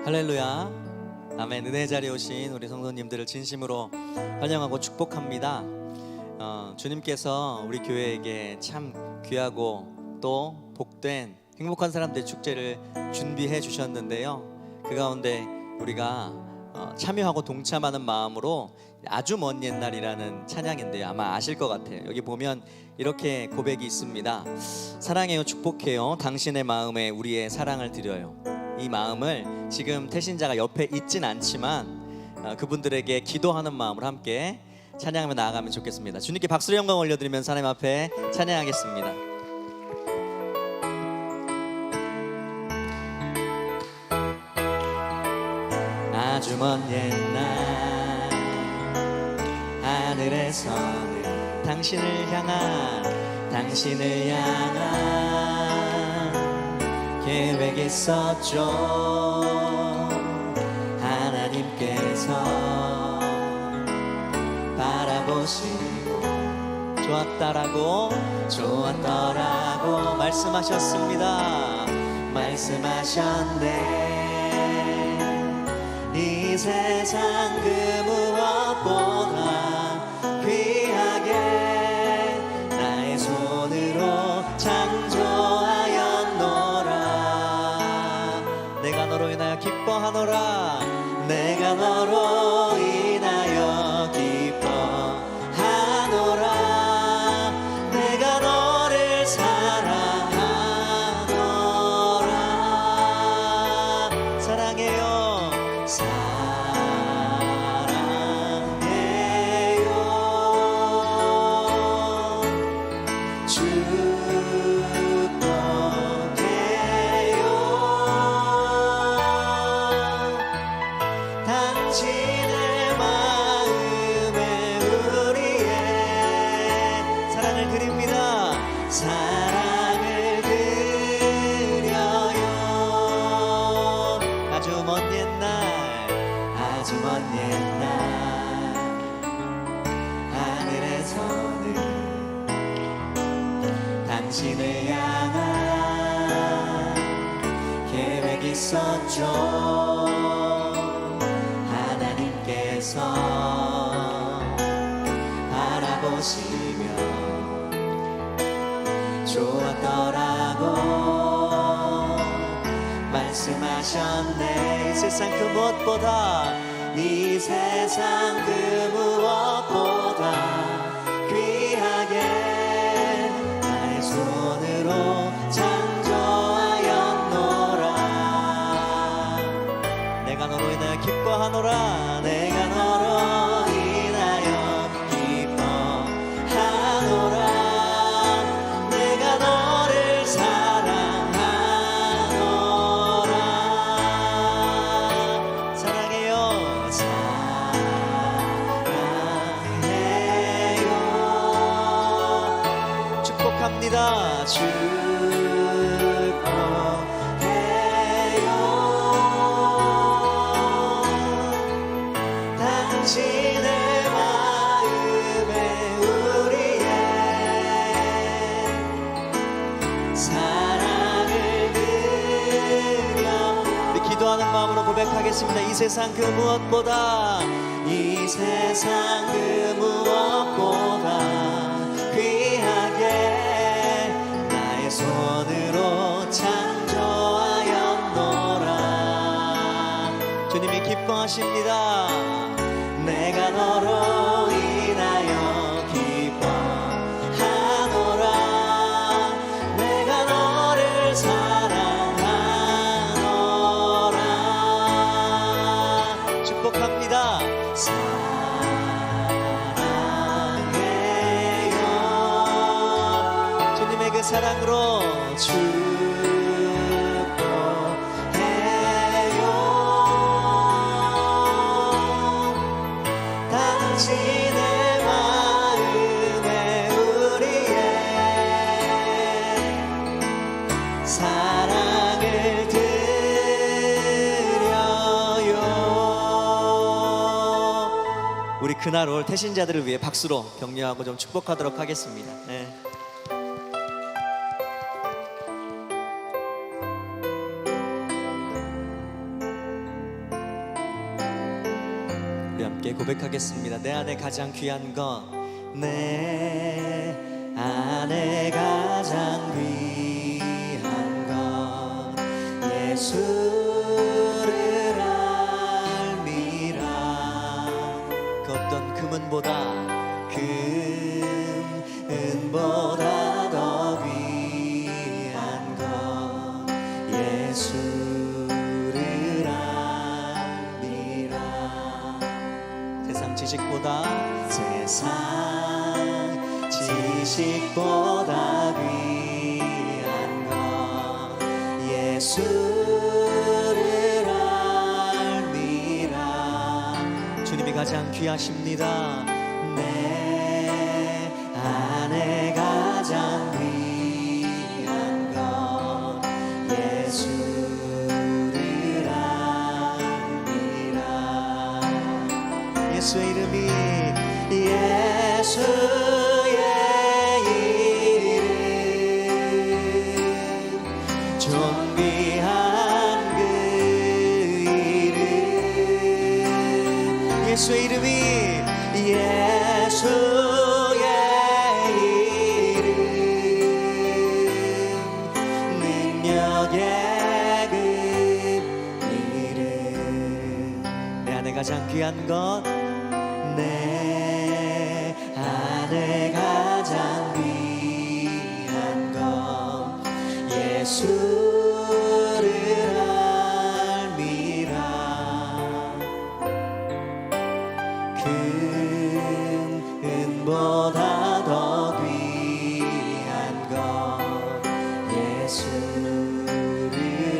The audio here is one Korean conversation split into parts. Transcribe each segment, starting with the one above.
할렐루야. 아멘. 은혜 자리에 오신 우리 성도님들을 진심으로 환영하고 축복합니다. 주님께서 우리 교회에게 참 귀하고 또 복된 행복한 사람들의 축제를 준비해 주셨는데요, 그 가운데 우리가 참여하고 동참하는 마음으로 아주 먼 옛날이라는 찬양인데요, 아마 아실 것 같아요. 여기 보면 이렇게 고백이 있습니다. 사랑해요, 축복해요, 당신의 마음에 우리의 사랑을 드려요. 이 마음을 지금 태신자가 옆에 있진 않지만 그분들에게 기도하는 마음으로 함께 찬양하며 나아가면 좋겠습니다. 주님께 박수로 영광 올려드리면서 하나님 앞에 찬양하겠습니다. 아주 먼 옛날 하늘에서는 당신을 향한 계획이 있었죠. 하나님께서 바라보시고 좋았더라고 말씀하셨습니다. 말씀하셨네. 이 세상 그 무엇보다 귀하게 나의 손으로 창조하였노라. 내가 너로 인하여 기뻐하노라. 내가 너로 인하여 기뻐하노라. 내가 너를 사랑하노라. 사랑해요. 당신의 마음에 우리의 사랑을 드립니다. 사랑을 드려요. 아주 먼 옛날 하늘에서는 당신을 향한 계획이 있었죠. 바라보시며 좋았더라고 말씀하셨네. 이 세상 그 무엇보다 귀하게 나의 손으로 창조하였노라. 내가 너로 인하여 기뻐하노라. 내가 너로 인하여 기뻐하노라. 내가 너를 사랑하노라. 사랑해요. 사랑해요. 축복합니다. 당신의 마음에 우리의 사랑을 드려. 우리 기도하는 마음으로 고백하겠습니다. 이 세상 그 무엇보다 귀하게 나의 손으로 창조하였노라. 주님이 기뻐하십니다. 내가 너로 인하여 기뻐하노라. 내가 너를 사랑하노라. 축복합니다. 사랑해요. 주님의 그 사랑으로 당신의 마음에 우리의 사랑을 드려요. 우리 그날 올 태신자들을 위해 박수로 격려하고 좀 축복하도록 하겠습니다. 네. 함께 고백하겠습니다. 내 안에 가장 귀한 것, 내 안에 가장 귀한 것 예수를 알미라. 그 어떤 금은보다 더 귀한 것 예수를 알미라. 세상 지식보다 귀한 것 예수를 알미라. 주님이 가장 귀하십니다. 내 안에 가장 귀한 것 예수를 알미라. 예수의 이름이 예수의 이름 존귀한 그 이름 예수의 이름이 예수의 이름 능력의 그 이름 내 안에 가장 귀한 것 내 안에 가장 귀한 것 예수를 알미라. 금은보다 더 귀한 것 예수를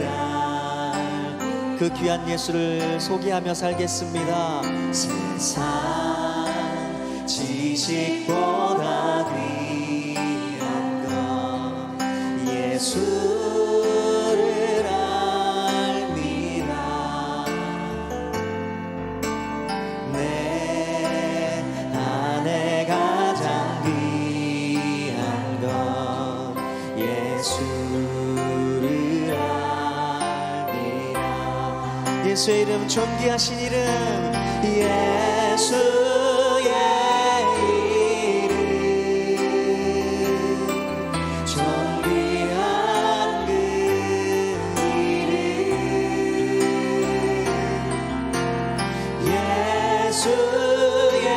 알. 그 귀한 예수를 소개하며 살겠습니다. 세상 지식보다 귀한 것 예수를 알미라. 내 안에 가장 귀한 것 예수를 알미라. 예수의 이름 존귀하신 이름 예수의 이름 존귀한 그 이름 예수의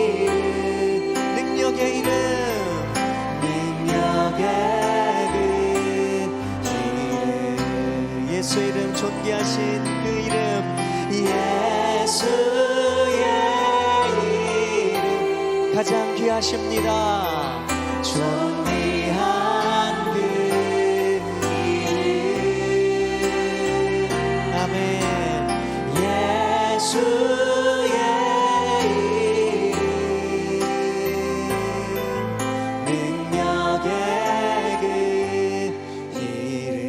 이름 능력의 이름 능력의 그 이름 예수의 이름 존귀하신 그 이름 예수의 이름 가장 귀하십니다. 존귀한 그 이름 아멘. 예수의 이름 능력의 그 이름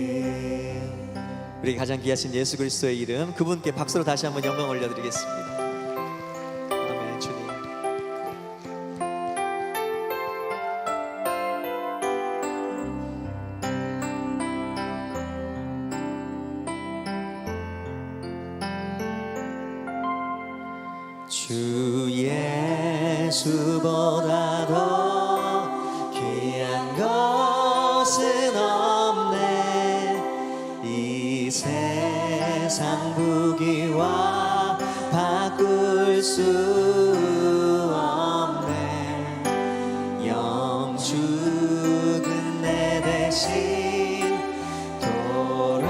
우리 가장 귀하신 예수 그리스도의 이름 그분께 박수로 다시 한번 영광 올려드리겠습니다. 아멘. 주님 주 예수보다 더 귀한 것은 없네. 이 세상 부귀와 바꿀 수 없네. 영죽은 내 대신 돌아가신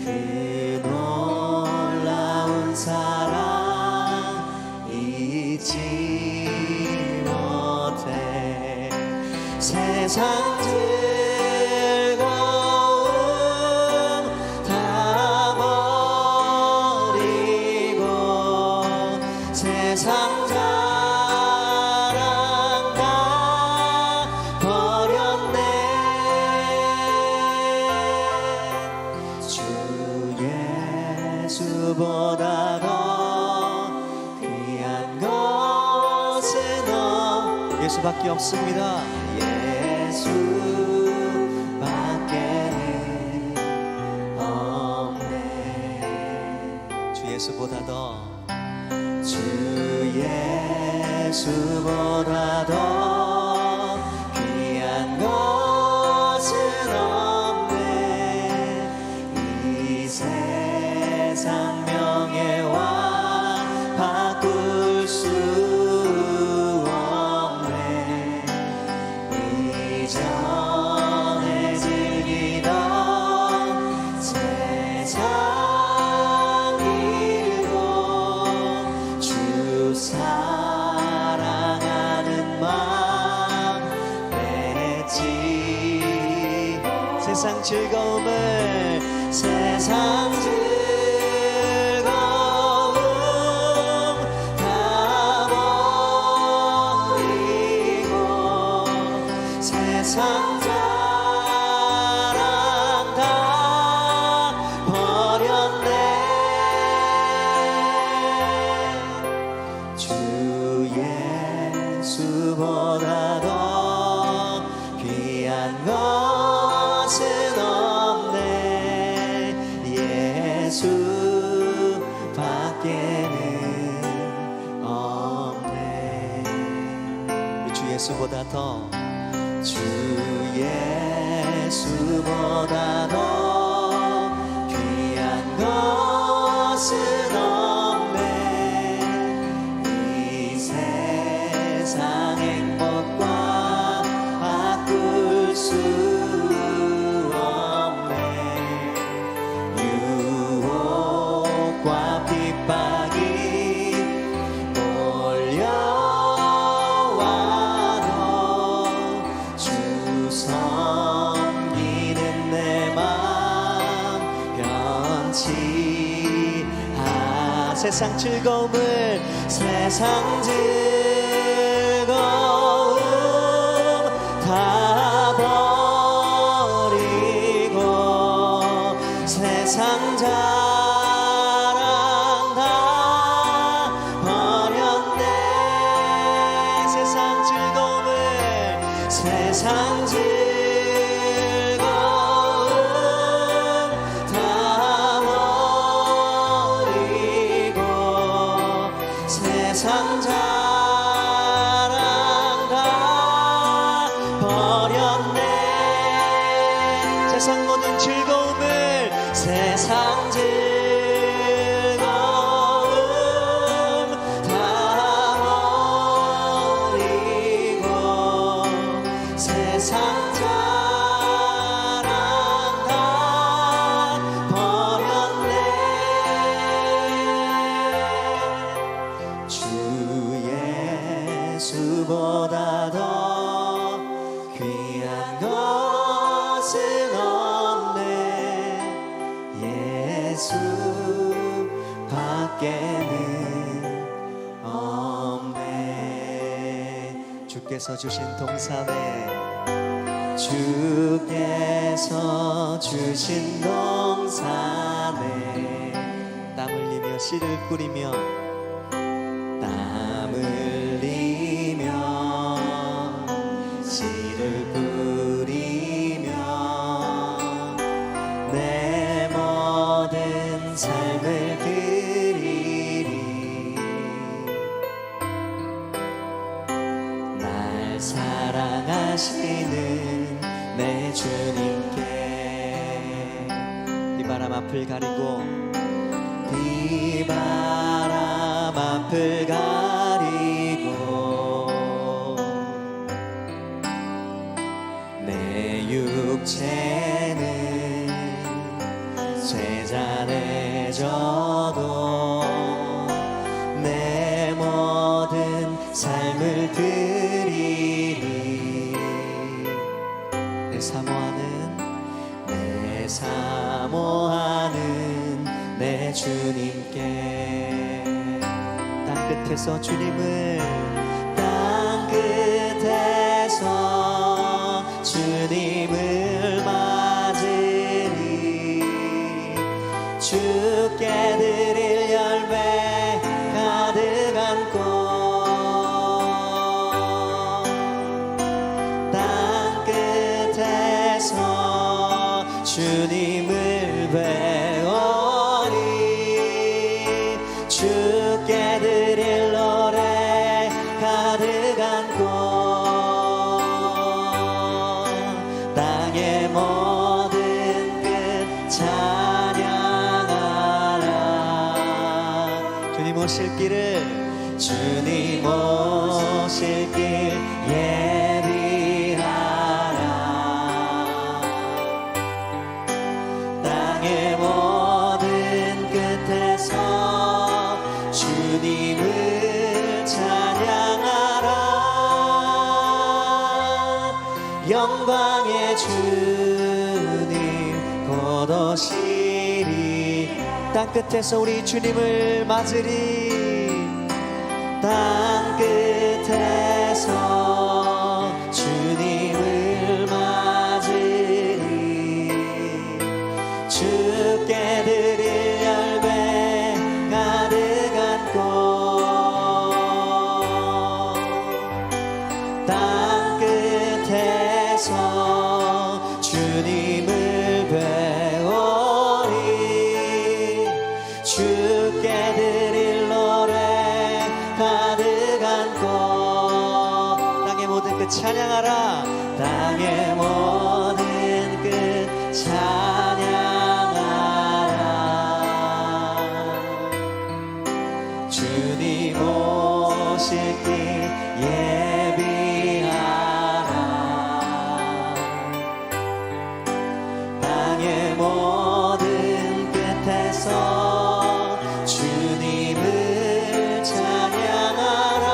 그 놀라운 사랑 잊지 못해. 세상 즐거움 다 버리고 세상 자랑 다 버렸네. 주 예수보다 더 귀한 것은 예수밖에 없습니다. 예수밖에는 없네. 예수보다 더 주 예수보다 더 귀한 것은 없네. 이 세상 명예와 바꿀 수 없네. 이전에 즐기던 세상 사랑하는 마음 냈지. 세상 즐거움을 세상 즐거움 다 버리고 세상 자랑 다 버렸네. 주 예수보다 더 귀한 것은 없네. 예수 밖에는 없네. 주 예수보다 더 주 예수보다 더 귀한 것은 없네. 이 세상 행복과 바꿀 수 없네. 유혹과 핍박이 몰려와도 주 섬기는 내 맘 변치 않아. 세상 즐거움을 세상 즐거움 다 버리고 세상 자랑 다 버렸네. 세상 즐거움을 세상 즐거움 다 버리고 세상 자랑 다 버렸네. 세상 모든 즐거움을 세상 즐거움 다 버리고 세상 자랑 다 버렸네. 주 예수보다 더 귀한 것은 없네. 예수 밖에는 없네. 주께서 주신 동산에 주께서 주신 동산에 땀 흘리며 씨를 뿌리며 땀 흘리며 씨를 뿌리며 내 모든 삶을 드리리. 날 사랑하시는 내 주님께 비바람 앞을 가리고 비바람 앞을 가리고 내 육체는 쇠잔해져도 내 모든 삶을 드리리. 내 사모하는 사모하는 내 주님께 땅 끝에서 주님을 땅 끝에서 주님을 맞으리. 주께 드릴 열매 가득 안고 땅 끝에서 주님을 배우리. 모든 끝 찬양하라. 주님 오실 길을 주님 오실 길 예비하라. 땅의 모든 끝에서 주님을 찬양하라. 영광의 주님 곧 오시리. 땅 끝에서 우리 주님을 맞으리. 땅 끝에서 주님을 맞으리. 주께 드릴 열매 가득 안고 땅 끝에서 주님을 배우리. 주께 드릴 노래 가득 안고 땅의 모든 끝 찬양하라. 땅의 모든 끝 찬양하라. 주님 오실 길 예비하라. 땅의 모든 끝에서 주님을 찬양하라.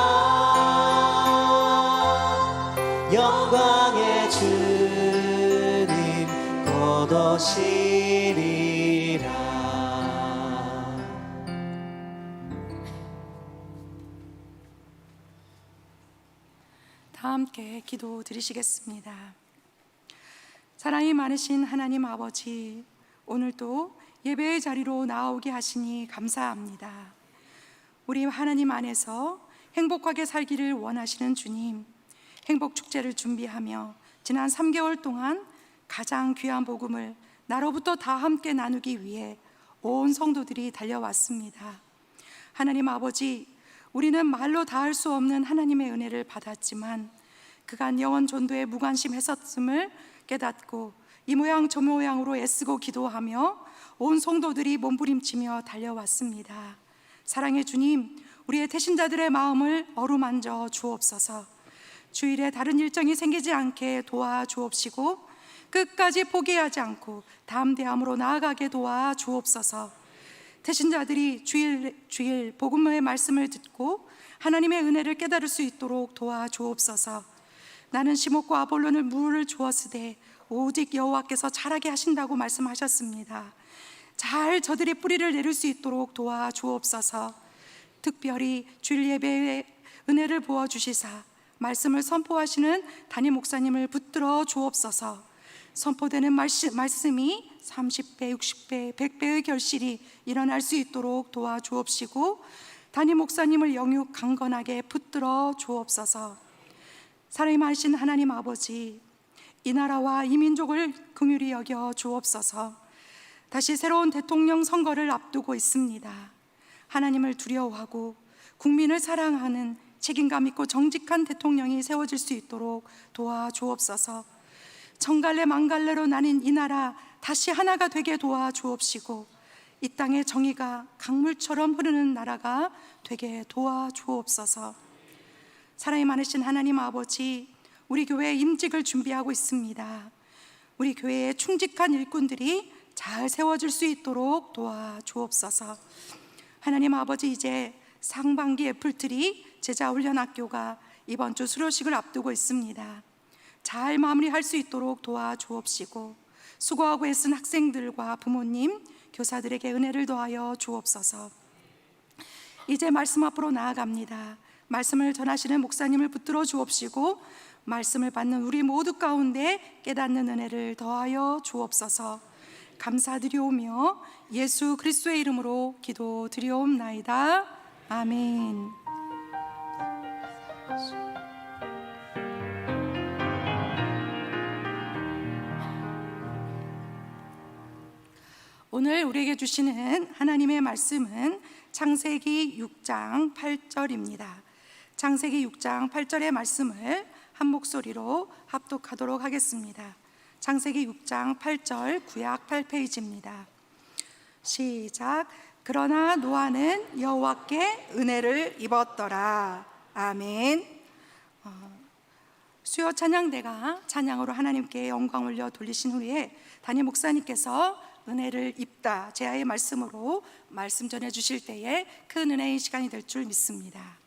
영광의 주님 곧 오시리라. 다 함께 기도 드리시겠습니다. 사랑이 많으신 하나님 아버지, 오늘도 예배의 자리로 나오게 하시니 감사합니다. 우리 하나님 안에서 행복하게 살기를 원하시는 주님, 행복축제를 준비하며 지난 3개월 동안 가장 귀한 복음을 나로부터 다 함께 나누기 위해 온 성도들이 달려왔습니다. 하나님 아버지, 우리는 말로 다할 수 없는 하나님의 은혜를 받았지만 그간 영원 전도에 무관심했었음을 깨닫고 이 모양 저 모양으로 애쓰고 기도하며 온 성도들이 몸부림치며 달려왔습니다. 사랑의 주님, 우리의 태신자들의 마음을 어루만져 주옵소서. 주일에 다른 일정이 생기지 않게 도와주옵시고 끝까지 포기하지 않고 담대함으로 나아가게 도와주옵소서. 태신자들이 주일 복음의 말씀을 듣고 하나님의 은혜를 깨달을 수 있도록 도와주옵소서. 나는 시몬과 아볼론을 물을 주었으되 오직 여호와께서 자라게 하신다고 말씀하셨습니다. 잘 저들이 뿌리를 내릴 수 있도록 도와주옵소서. 특별히 주일 예배에 은혜를 부어주시사 말씀을 선포하시는 담임 목사님을 붙들어 주옵소서. 선포되는 말씀이 30배, 60배, 100배의 결실이 일어날 수 있도록 도와주옵시고 담임 목사님을 영육 강건하게 붙들어 주옵소서. 사랑이 많으신 하나님 아버지, 이 나라와 이 민족을 긍휼히 여겨 주옵소서. 다시 새로운 대통령 선거를 앞두고 있습니다. 하나님을 두려워하고 국민을 사랑하는 책임감 있고 정직한 대통령이 세워질 수 있도록 도와주옵소서. 천갈래 만갈래로 나뉜 이 나라 다시 하나가 되게 도와주옵시고 이 땅의 정의가 강물처럼 흐르는 나라가 되게 도와주옵소서. 사랑이 많으신 하나님 아버지, 우리 교회 임직을 준비하고 있습니다. 우리 교회에 충직한 일꾼들이 잘 세워질 수 있도록 도와주옵소서. 하나님 아버지, 이제 상반기 애플트리 제자훈련학교가 이번 주 수료식을 앞두고 있습니다. 잘 마무리할 수 있도록 도와주옵시고 수고하고 애쓴 학생들과 부모님, 교사들에게 은혜를 더하여 주옵소서. 이제 말씀 앞으로 나아갑니다. 말씀을 전하시는 목사님을 붙들어 주옵시고 말씀을 받는 우리 모두 가운데 깨닫는 은혜를 더하여 주옵소서. 감사드리오며 예수 그리스도의 이름으로 기도드리옵나이다. 아멘. 오늘 우리에게 주시는 하나님의 말씀은 창세기 6장 8절입니다. 창세기 6장 8절의 말씀을 한 목소리로 합독하도록 하겠습니다. 창세기 6장 8절 구약 8페이지입니다. 시작. 그러나 노아는 여호와께 은혜를 입었더라. 아멘. 수요 찬양대가 찬양으로 하나님께 영광 올려 돌리신 후에 담임 목사님께서 은혜를 입다 제아의 말씀으로 말씀 전해 주실 때에 큰 은혜의 시간이 될 줄 믿습니다.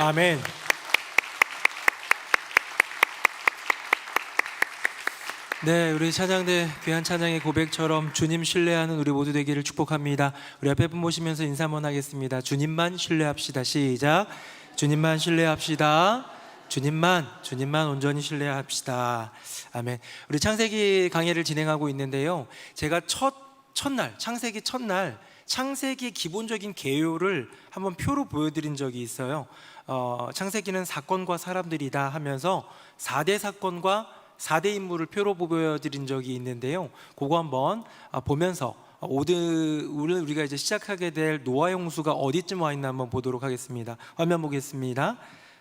아멘. 네, 우리 찬양대 귀한 찬양의 고백처럼 주님 신뢰하는 우리 모두 되기를 축복합니다. 우리 앞에 분 보시면서 인사 한번 하겠습니다. 주님만 신뢰합시다. 시작. 주님만 신뢰합시다. 주님만 온전히 신뢰합시다. 아멘. 우리 창세기 강해를 진행하고 있는데요, 제가 첫 첫날, 창세기 첫날, 창세기의 기본적인 개요를 한번 표로 보여드린 적이 있어요. 창세기는 사건과 사람들이다 하면서 4대 사건과 4대 인물을 표로 보여드린 적이 있는데요. 그거 한번 보면서 오늘 우리가 이제 시작하게 될 노아의 홍수가 어디쯤 와 있나 한번 보도록 하겠습니다. 화면 보겠습니다.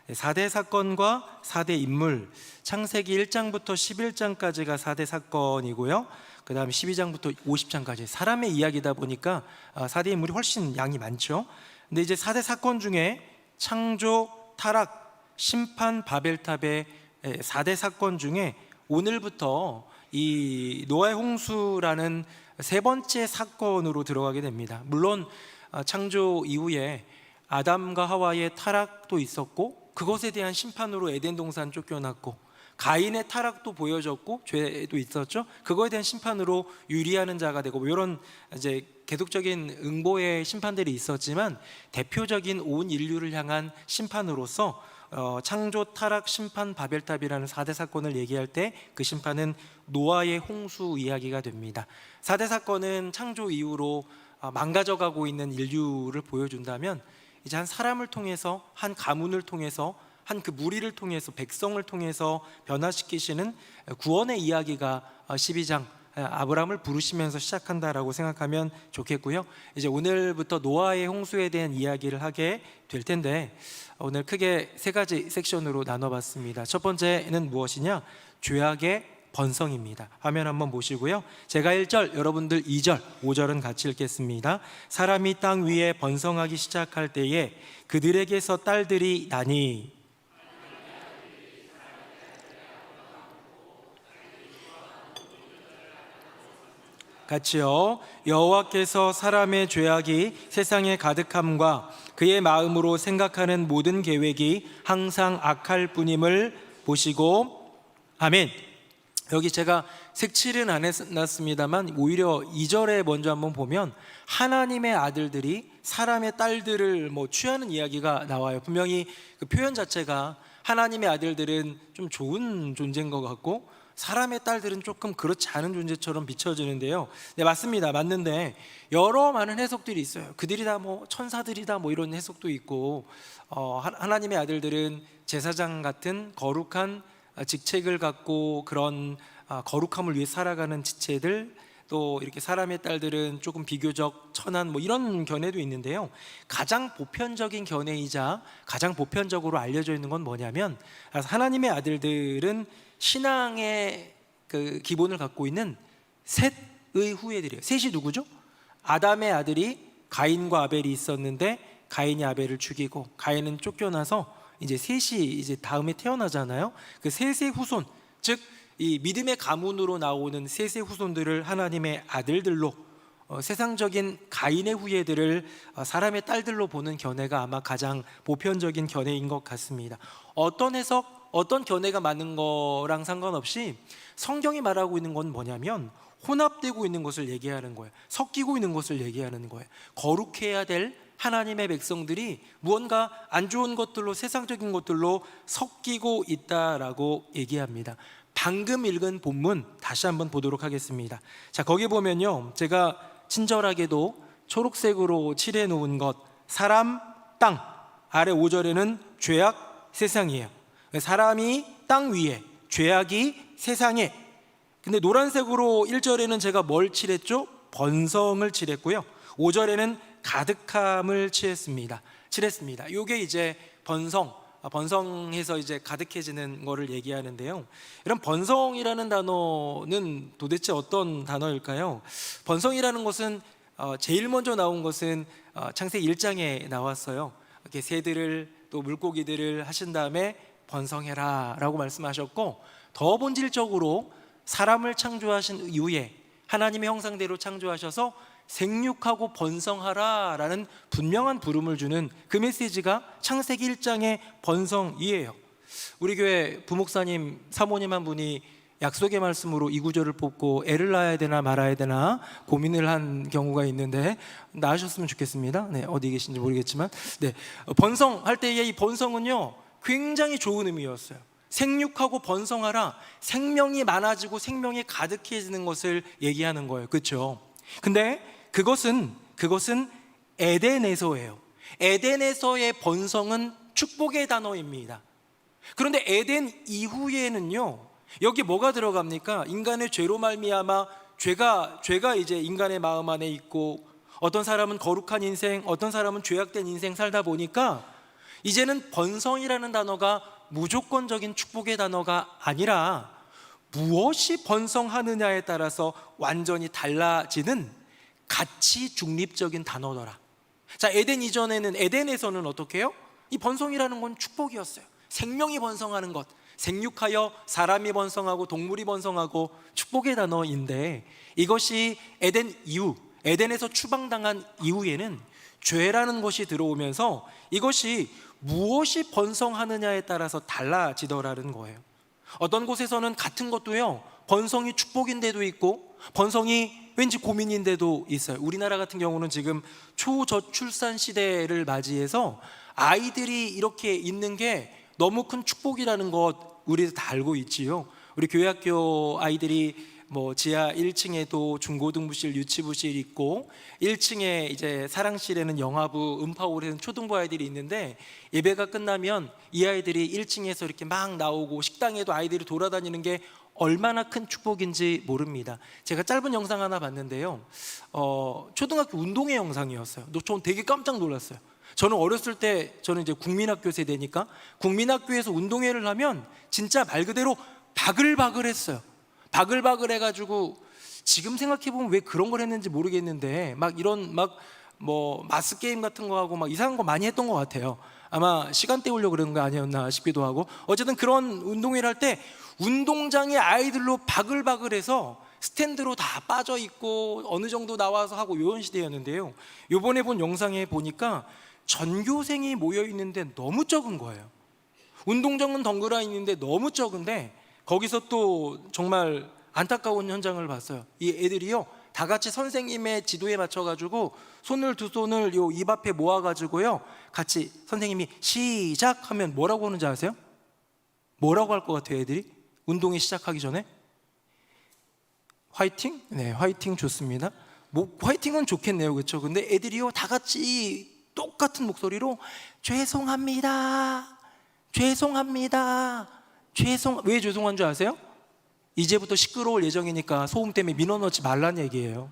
4대 사건과 4대 인물, 창세기 1장부터 11장까지가 4대 사건이고요. 그 다음에 12장부터 50장까지 사람의 이야기다 보니까 4대 인물이 훨씬 양이 많죠. 근데 이제 4대 사건 중에 창조, 타락, 심판, 바벨탑의 4대 사건 중에 오늘부터 이 노아의 홍수라는 세 번째 사건으로 들어가게 됩니다. 물론 창조 이후에 아담과 하와의 타락도 있었고, 그것에 대한 심판으로 에덴 동산 쫓겨났고, 가인의 타락도 보여졌고 죄도 있었죠. 그거에 대한 심판으로 유리하는 자가 되고, 뭐 이런 이제 계속적인 응보의 심판들이 있었지만, 대표적인 온 인류를 향한 심판으로서 창조, 타락, 심판, 바벨탑이라는 4대 사건을 얘기할 때 그 심판은 노아의 홍수 이야기가 됩니다. 4대 사건은 창조 이후로 망가져가고 있는 인류를 보여준다면, 이제 한 사람을 통해서, 한 가문을 통해서, 한 그 무리를 통해서, 백성을 통해서 변화시키시는 구원의 이야기가 12장 아브라함을 부르시면서 시작한다라고 생각하면 좋겠고요. 이제 오늘부터 노아의 홍수에 대한 이야기를 하게 될 텐데, 오늘 크게 세 가지 섹션으로 나눠봤습니다. 첫 번째는 무엇이냐? 죄악의 번성입니다. 화면 한번 보시고요. 제가 1절, 여러분들 2절, 5절은 같이 읽겠습니다. 사람이 땅 위에 번성하기 시작할 때에 그들에게서 딸들이 나니, 같이요. 여호와께서 사람의 죄악이 세상에 가득함과 그의 마음으로 생각하는 모든 계획이 항상 악할 뿐임을 보시고, 아멘. 여기 제가 색칠은 안 해놨습니다만 오히려 2절에 먼저 한번 보면 하나님의 아들들이 사람의 딸들을 취하는 이야기가 나와요. 분명히 그 표현 자체가 하나님의 아들들은 좀 좋은 존재인 것 같고, 사람의 딸들은 조금 그렇지 않은 존재처럼 비춰지는데요. 네, 맞습니다. 맞는데 여러 많은 해석들이 있어요. 그들이 다 천사들이다 이런 해석도 있고, 하나님의 아들들은 제사장 같은 거룩한 직책을 갖고 그런 거룩함을 위해 살아가는 지체들, 또 이렇게 사람의 딸들은 조금 비교적 천한 이런 견해도 있는데요. 가장 보편적인 견해이자 가장 보편적으로 알려져 있는 건 뭐냐면, 하나님의 아들들은 신앙의 그 기본을 갖고 있는 셋의 후예들이에요. 셋이 누구죠? 아담의 아들이 가인과 아벨이 있었는데 가인이 아벨을 죽이고 가인은 쫓겨나서 이제 셋이 이제 다음에 태어나잖아요. 그 셋의 후손, 즉 이 믿음의 가문으로 나오는 셋의 후손들을 하나님의 아들들로, 세상적인 가인의 후예들을 사람의 딸들로 보는 견해가 아마 가장 보편적인 견해인 것 같습니다. 어떤 해석, 어떤 견해가 맞는 거랑 상관없이 성경이 말하고 있는 건 뭐냐면 혼합되고 있는 것을 얘기하는 거예요. 섞이고 있는 것을 얘기하는 거예요. 거룩해야 될 하나님의 백성들이 무언가 안 좋은 것들로, 세상적인 것들로 섞이고 있다라고 얘기합니다. 방금 읽은 본문 다시 한번 보도록 하겠습니다. 자, 거기 보면요, 제가 친절하게도 초록색으로 칠해 놓은 것, 사람, 땅, 아래 5절에는 죄악, 세상이에요. 사람이 땅 위에, 죄악이 세상에. 근데 노란색으로 1절에는 제가 뭘 칠했죠? 번성을 칠했고요. 5절에는 가득함을 칠했습니다. 이게 이제 번성해서 이제 가득해지는 거를 얘기하는데요. 이런 번성이라는 단어는 도대체 어떤 단어일까요? 번성이라는 것은 제일 먼저 나온 것은 창세기 1장에 나왔어요. 이렇게 새들을 또 물고기들을 하신 다음에 번성해라 라고 말씀하셨고, 더 본질적으로 사람을 창조하신 이후에 하나님의 형상대로 창조하셔서 생육하고 번성하라 라는 분명한 부름을 주는 그 메시지가 창세기 1장의 번성이에요. 우리 교회 부목사님, 사모님 한 분이 약속의 말씀으로 이 구절을 뽑고 애를 낳아야 되나 말아야 되나 고민을 한 경우가 있는데, 낳으셨으면 좋겠습니다. 네, 어디 계신지 모르겠지만, 네, 번성할 때의 이 번성은요 굉장히 좋은 의미였어요. 생육하고 번성하라, 생명이 많아지고 생명이 가득해지는 것을 얘기하는 거예요. 그렇죠? 근데 그것은 에덴에서예요. 에덴에서의 번성은 축복의 단어입니다. 그런데 에덴 이후에는요, 여기 뭐가 들어갑니까? 인간의 죄로 말미암아 죄가 이제 인간의 마음 안에 있고, 어떤 사람은 거룩한 인생, 어떤 사람은 죄악된 인생 살다 보니까 이제는 번성이라는 단어가 무조건적인 축복의 단어가 아니라 무엇이 번성하느냐에 따라서 완전히 달라지는 가치 중립적인 단어더라. 자, 에덴 이전에는, 에덴에서는 어떻게 해요? 이 번성이라는 건 축복이었어요. 생명이 번성하는 것, 생육하여 사람이 번성하고 동물이 번성하고 축복의 단어인데, 이것이 에덴 이후, 에덴에서 추방당한 이후에는 죄라는 것이 들어오면서 이것이 무엇이 번성하느냐에 따라서 달라지더라는 거예요. 어떤 곳에서는 같은 것도요, 번성이 축복인 데도 있고 번성이 왠지 고민인 데도 있어요. 우리나라 같은 경우는 지금 초저출산 시대를 맞이해서 아이들이 이렇게 있는 게 너무 큰 축복이라는 것 우리도 다 알고 있지요. 우리 교회학교 아이들이 뭐 지하 1층에도 중고등부실, 유치부실 있고 1층에 이제 사랑실에는 영화부, 음파홀에는 초등부 아이들이 있는데, 예배가 끝나면 이 아이들이 1층에서 이렇게 막 나오고 식당에도 아이들이 돌아다니는 게 얼마나 큰 축복인지 모릅니다. 제가 짧은 영상 하나 봤는데요, 초등학교 운동회 영상이었어요. 전 되게 깜짝 놀랐어요. 저는 어렸을 때, 저는 이제 국민학교 세대니까 국민학교에서 운동회를 하면 진짜 말 그대로 바글바글했어요. 바글바글 해가지고 지금 생각해보면 왜 그런 걸 했는지 모르겠는데, 막 이런 뭐 마스 게임 같은 거 하고 막 이상한 거 많이 했던 것 같아요. 아마 시간 때우려고 그런 거 아니었나 싶기도 하고, 어쨌든 그런 운동회를 할 때 운동장에 아이들로 바글바글해서 스탠드로 다 빠져 있고 어느 정도 나와서 하고 이런 시대였는데요, 요번에 본 영상에 보니까 전교생이 모여 있는데 너무 적은 거예요. 운동장은 덩그러 있는데 너무 적은데, 거기서 또 정말 안타까운 현장을 봤어요. 이 애들이요, 다 같이 선생님의 지도에 맞춰가지고 두 손을 요 입 앞에 모아가지고요, 같이 선생님이 시작하면 뭐라고 하는지 아세요? 뭐라고 할 것 같아요, 애들이? 운동이 시작하기 전에? 화이팅? 네, 화이팅 좋습니다. 뭐 화이팅은 좋겠네요, 그렇죠? 근데 애들이요, 다 같이 똑같은 목소리로 죄송합니다, 죄송합니다, 왜 죄송한 줄 아세요? 이제부터 시끄러울 예정이니까 소음 때문에 민원 넣지 말란 얘기예요.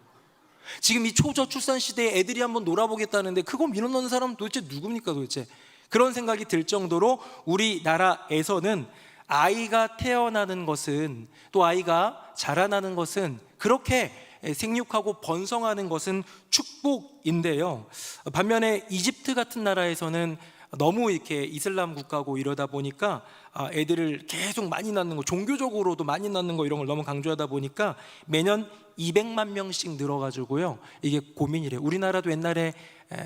지금 이 초저출산 시대에 애들이 한번 놀아보겠다는데 그거 민원 넣는 사람은 도대체 누굽니까 도대체? 그런 생각이 들 정도로 우리나라에서는 아이가 태어나는 것은, 또 아이가 자라나는 것은, 그렇게 생육하고 번성하는 것은 축복인데요, 반면에 이집트 같은 나라에서는 너무 이렇게 이슬람 국가고 이러다 보니까 애들을 계속 많이 낳는 거, 종교적으로도 많이 낳는 거 이런 걸 너무 강조하다 보니까 매년 200만 명씩 늘어가지고요, 이게 고민이래요. 우리나라도 옛날에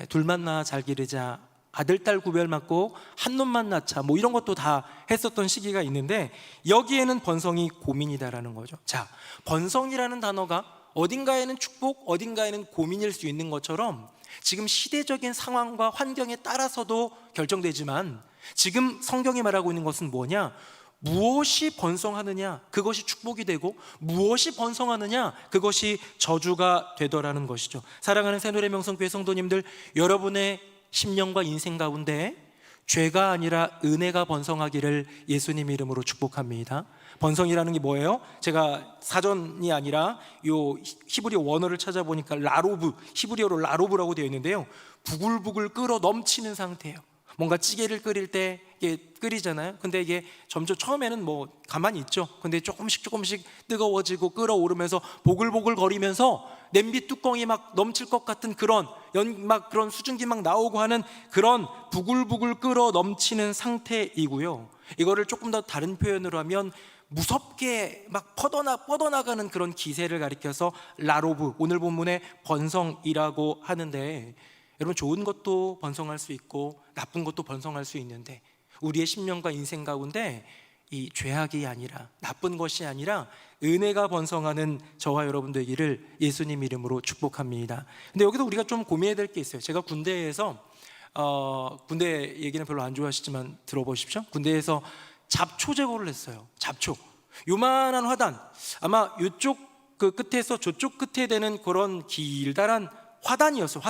둘만 낳아 잘 기르자, 아들 딸 구별 맞고 한 놈만 낳자, 뭐 이런 것도 다 했었던 시기가 있는데, 여기에는 번성이 고민이다라는 거죠. 자, 번성이라는 단어가 어딘가에는 축복, 어딘가에는 고민일 수 있는 것처럼 지금 시대적인 상황과 환경에 따라서도 결정되지만, 지금 성경이 말하고 있는 것은 뭐냐? 무엇이 번성하느냐, 그것이 축복이 되고 무엇이 번성하느냐, 그것이 저주가 되더라는 것이죠. 사랑하는 새노래 명성교회 성도님들, 여러분의 심령과 인생 가운데 죄가 아니라 은혜가 번성하기를 예수님 이름으로 축복합니다. 번성이라는 게 뭐예요? 제가 사전이 아니라 요 히브리어 원어를 찾아보니까 라로브, 히브리어로 라로브라고 되어 있는데요, 부글부글 끓어 넘치는 상태예요. 뭔가 찌개를 끓일 때 이게 끓이잖아요. 근데 이게 점점 처음에는 뭐 가만히 있죠. 근데 조금씩 뜨거워지고 끓어오르면서 보글보글 거리면서 냄비 뚜껑이 막 넘칠 것 같은 그런 그런 수증기 막 나오고 하는 그런 부글부글 끓어 넘치는 상태이고요, 이거를 조금 더 다른 표현으로 하면 무섭게 막 뻗어나가는 그런 기세를 가리켜서 라로브, 오늘 본문의 번성이라고 하는데, 여러분, 좋은 것도 번성할 수 있고 나쁜 것도 번성할 수 있는데, 우리의 심령과 인생 가운데 이 죄악이 아니라, 나쁜 것이 아니라 은혜가 번성하는 저와 여러분 되기를 예수님 이름으로 축복합니다. 근데 여기서 우리가 좀 고민해야 될 게 있어요. 제가 군대에서 군대 얘기는 별로 안 좋아하시지만 들어보십시오. 군대에서 잡초 제거를 했어요. 잡초, 요만한 화단, 아마 이쪽 그 끝에서 저쪽 끝에 되는 그런 길다란 화단이었어요.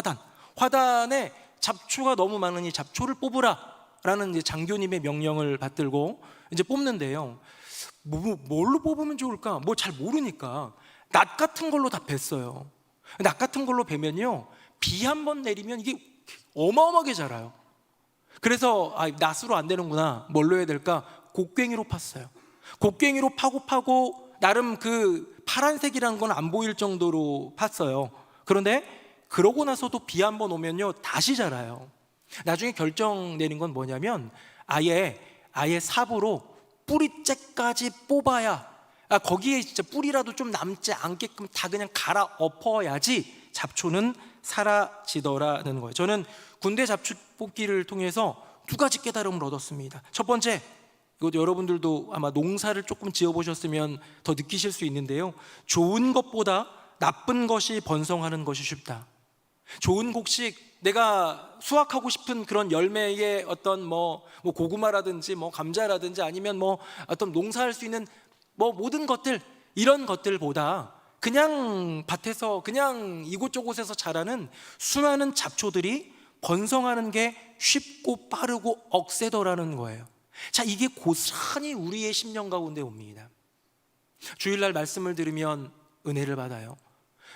화단에 잡초가 너무 많으니 잡초를 뽑으라라는 이제 장교님의 명령을 받들고 이제 뽑는데요. 뭘로 뽑으면 좋을까? 뭐 잘 모르니까 낫 같은 걸로 다 뱄어요. 낫 같은 걸로 베면요, 비 한 번 내리면 이게 어마어마하게 자라요. 그래서 낫으로 안 되는구나, 뭘로 해야 될까? 곡괭이로 팠어요. 곡괭이로 파고 나름 그 파란색이라는 건 안 보일 정도로 팠어요. 그런데 그러고 나서도 비 한 번 오면요 다시 자라요. 나중에 결정 내린 건 뭐냐면 아예 삽으로 뿌리째까지 뽑아야, 거기에 진짜 뿌리라도 좀 남지 않게끔 다 그냥 갈아 엎어야지 잡초는 사라지더라는 거예요. 저는 군대 잡초 뽑기를 통해서 두 가지 깨달음을 얻었습니다. 첫 번째, 이것도 여러분들도 아마 농사를 조금 지어보셨으면 더 느끼실 수 있는데요, 좋은 것보다 나쁜 것이 번성하는 것이 쉽다. 좋은 곡식, 내가 수확하고 싶은 그런 열매의 어떤 뭐 고구마라든지 뭐 감자라든지 아니면 뭐 어떤 농사할 수 있는 뭐 모든 것들, 이런 것들보다 그냥 밭에서 그냥 이곳저곳에서 자라는 수많은 잡초들이 번성하는 게 쉽고 빠르고 억세더라는 거예요. 자, 이게 고스란히 우리의 심령 가운데 옵니다. 주일날 말씀을 들으면 은혜를 받아요.